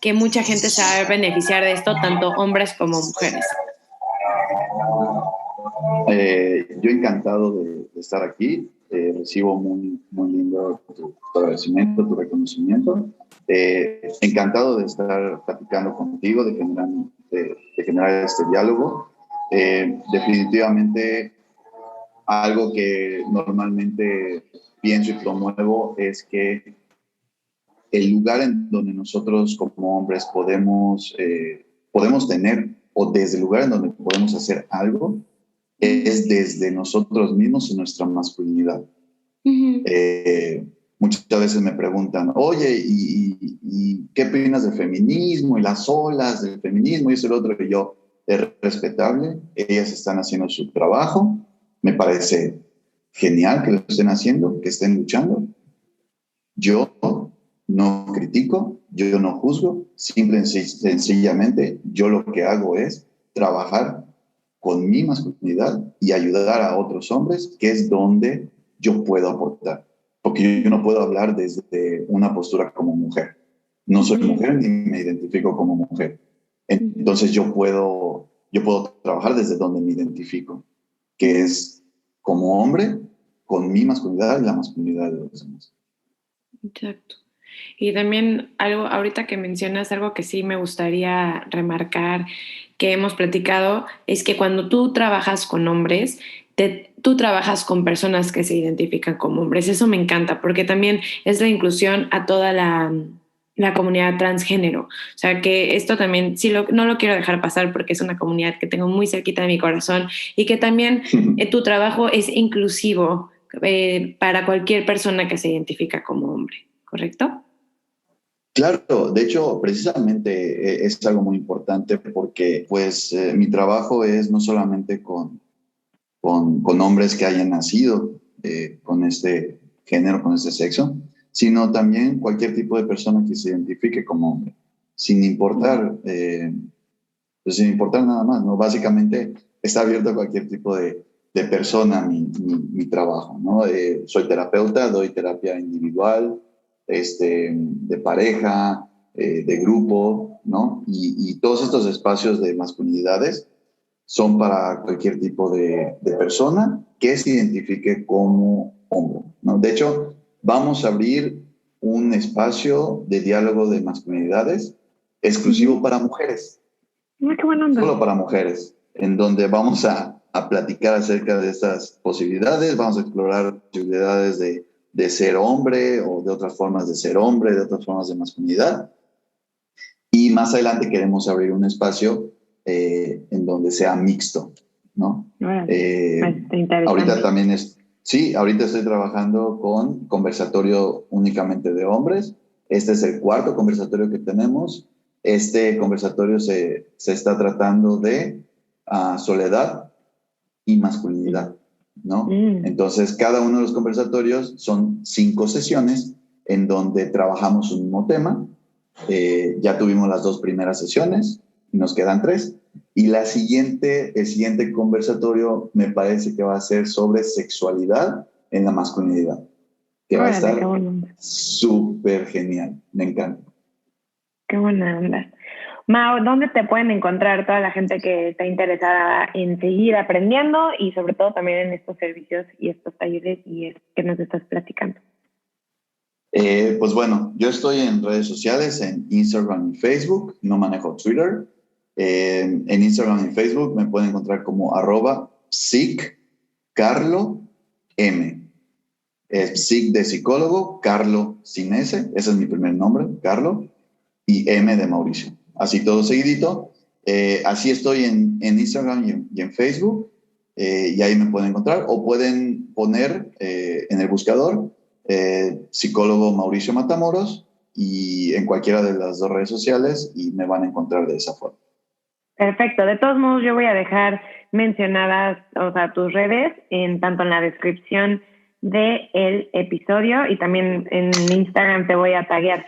que mucha gente se va a beneficiar de esto, tanto hombres como mujeres. Yo encantado de estar aquí. Recibo muy lindo tu agradecimiento, tu reconocimiento. Encantado de estar platicando contigo, de generar este diálogo. Definitivamente algo que normalmente pienso y promuevo es que el lugar en donde nosotros como hombres podemos tener, o desde el lugar en donde podemos hacer algo, es desde nosotros mismos y nuestra masculinidad. Uh-huh. Muchas veces me preguntan, oye, ¿y qué opinas del feminismo y las olas del feminismo y eso y lo otro? Y yo, es respetable, ellas están haciendo su trabajo, me parece genial que lo estén haciendo, que estén luchando. Yo no critico, yo no juzgo, simple y sencillamente yo lo que hago es trabajar con mi masculinidad y ayudar a otros hombres, que es donde yo puedo aportar. Porque yo no puedo hablar desde una postura como mujer. No soy mujer ni me identifico como mujer. Entonces yo puedo trabajar desde donde me identifico, que es como hombre, con mi masculinidad y la masculinidad de los demás. Exacto. Y también algo, ahorita que mencionas algo que sí me gustaría remarcar, que hemos platicado, es que cuando tú trabajas con hombres, tú trabajas con personas que se identifican como hombres. Eso me encanta, porque también es la inclusión a toda la comunidad transgénero. O sea, que esto también sí no lo quiero dejar pasar porque es una comunidad que tengo muy cerquita de mi corazón y que también tu trabajo es inclusivo para cualquier persona que se identifica como hombre, ¿correcto? Claro, de hecho, precisamente es algo muy importante porque pues mi trabajo es no solamente con hombres que hayan nacido con este género, con este sexo, sino también cualquier tipo de persona que se identifique como hombre, sin importar, pues sin importar nada más, ¿no? Básicamente está abierto a cualquier tipo de persona mi trabajo, ¿no? Soy terapeuta, doy terapia individual, de pareja, de grupo, ¿no? Y todos estos espacios de masculinidades son para cualquier tipo de persona que se identifique como hombre, ¿no? De hecho, vamos a abrir un espacio de diálogo de masculinidades exclusivo para mujeres. Qué buena onda. Solo para mujeres, en donde vamos a platicar acerca de estas posibilidades, vamos a explorar posibilidades de ser hombre o de otras formas de ser hombre, de otras formas de masculinidad. Y más adelante queremos abrir un espacio en donde sea mixto, ¿no? Ahorita también ahorita estoy trabajando con conversatorio únicamente de hombres. Este es el cuarto conversatorio que tenemos. Este conversatorio se está tratando de soledad y masculinidad, ¿no? Entonces, cada uno de los conversatorios son 5 sesiones en donde trabajamos un mismo tema. Ya tuvimos las 2 primeras sesiones, nos quedan 3. Y el siguiente conversatorio me parece que va a ser sobre sexualidad en la masculinidad, que va a estar súper genial, me encanta. Qué buena onda. Mau, ¿dónde te pueden encontrar toda la gente que está interesada en seguir aprendiendo y sobre todo también en estos servicios y estos talleres y que nos estás platicando? Pues bueno, yo estoy en redes sociales, en Instagram y Facebook, no manejo Twitter. En Instagram y Facebook me pueden encontrar como @psiccarlom. Psic de psicólogo, Carlo sin S, ese es mi primer nombre, Carlo. y M de Mauricio. Así todo seguidito. Así estoy en Instagram y en Facebook, y ahí me pueden encontrar, o pueden poner en el buscador psicólogo Mauricio Matamoros y en cualquiera de las dos redes sociales, y me van a encontrar de esa forma. Perfecto. De todos modos, yo voy a dejar mencionadas, o sea, tus redes, tanto en la descripción del episodio y también en Instagram te voy a taguear.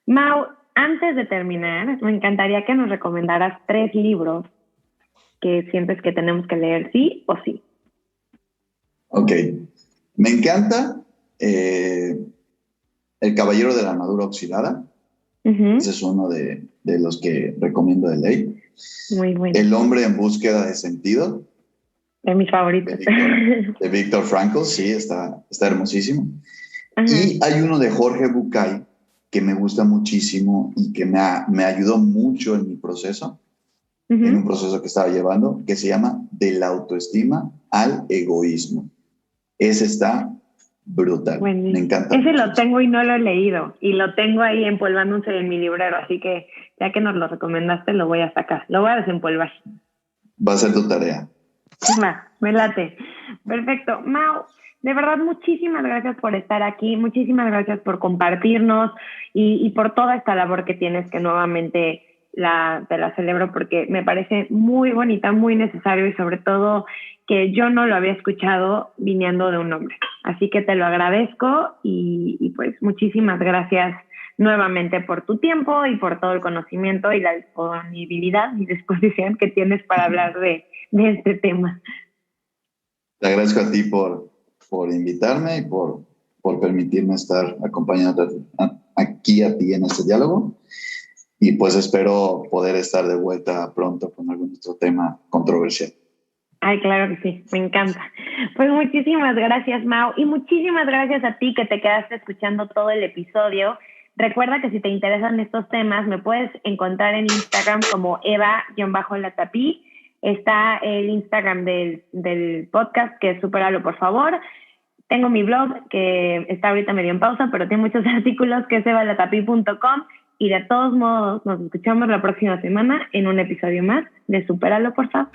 Mau, antes de terminar, me encantaría que nos recomendaras 3 libros que sientes que tenemos que leer sí o sí. Ok. Me encanta El Caballero de la Armadura Oxidada. Uh-huh. Ese es uno de los que recomiendo de ley. Muy bueno. El Hombre en Búsqueda de Sentido. De mis favoritos. De Viktor Frankl, sí, está hermosísimo. Uh-huh. Y hay uno de Jorge Bucay que me gusta muchísimo y que me ayudó mucho en mi proceso, uh-huh, en un proceso que estaba llevando, que se llama De la autoestima al egoísmo. Ese está brutal. Bueno, me encanta. Ese lo tengo y no lo he leído, y lo tengo ahí empolvándose en mi librero, así que ya que nos lo recomendaste, lo voy a sacar, lo voy a desempolvar. Va a ser tu tarea. Me late. Perfecto. Mau, de verdad, muchísimas gracias por estar aquí, muchísimas gracias por compartirnos y por toda esta labor que tienes, que nuevamente te la celebro porque me parece muy bonita, muy necesario, y sobre todo que yo no lo había escuchado viniendo de un hombre. Así que te lo agradezco y pues muchísimas gracias nuevamente por tu tiempo y por todo el conocimiento y la disponibilidad y disposición que tienes para hablar de este tema. Te agradezco a ti por invitarme y por permitirme estar acompañándote aquí a ti en este diálogo. Y pues espero poder estar de vuelta pronto con algún otro tema controversial. Ay, claro que sí, me encanta. Pues muchísimas gracias, Mau, y muchísimas gracias a ti que te quedaste escuchando todo el episodio. Recuerda que si te interesan estos temas, me puedes encontrar en Instagram como Eva-Latapí. Está el Instagram del podcast, que es Supéralo, por favor. Tengo mi blog, que está ahorita medio en pausa, pero tiene muchos artículos, que es evalatapí.com. Y de todos modos, nos escuchamos la próxima semana en un episodio más de Supéralo, por favor.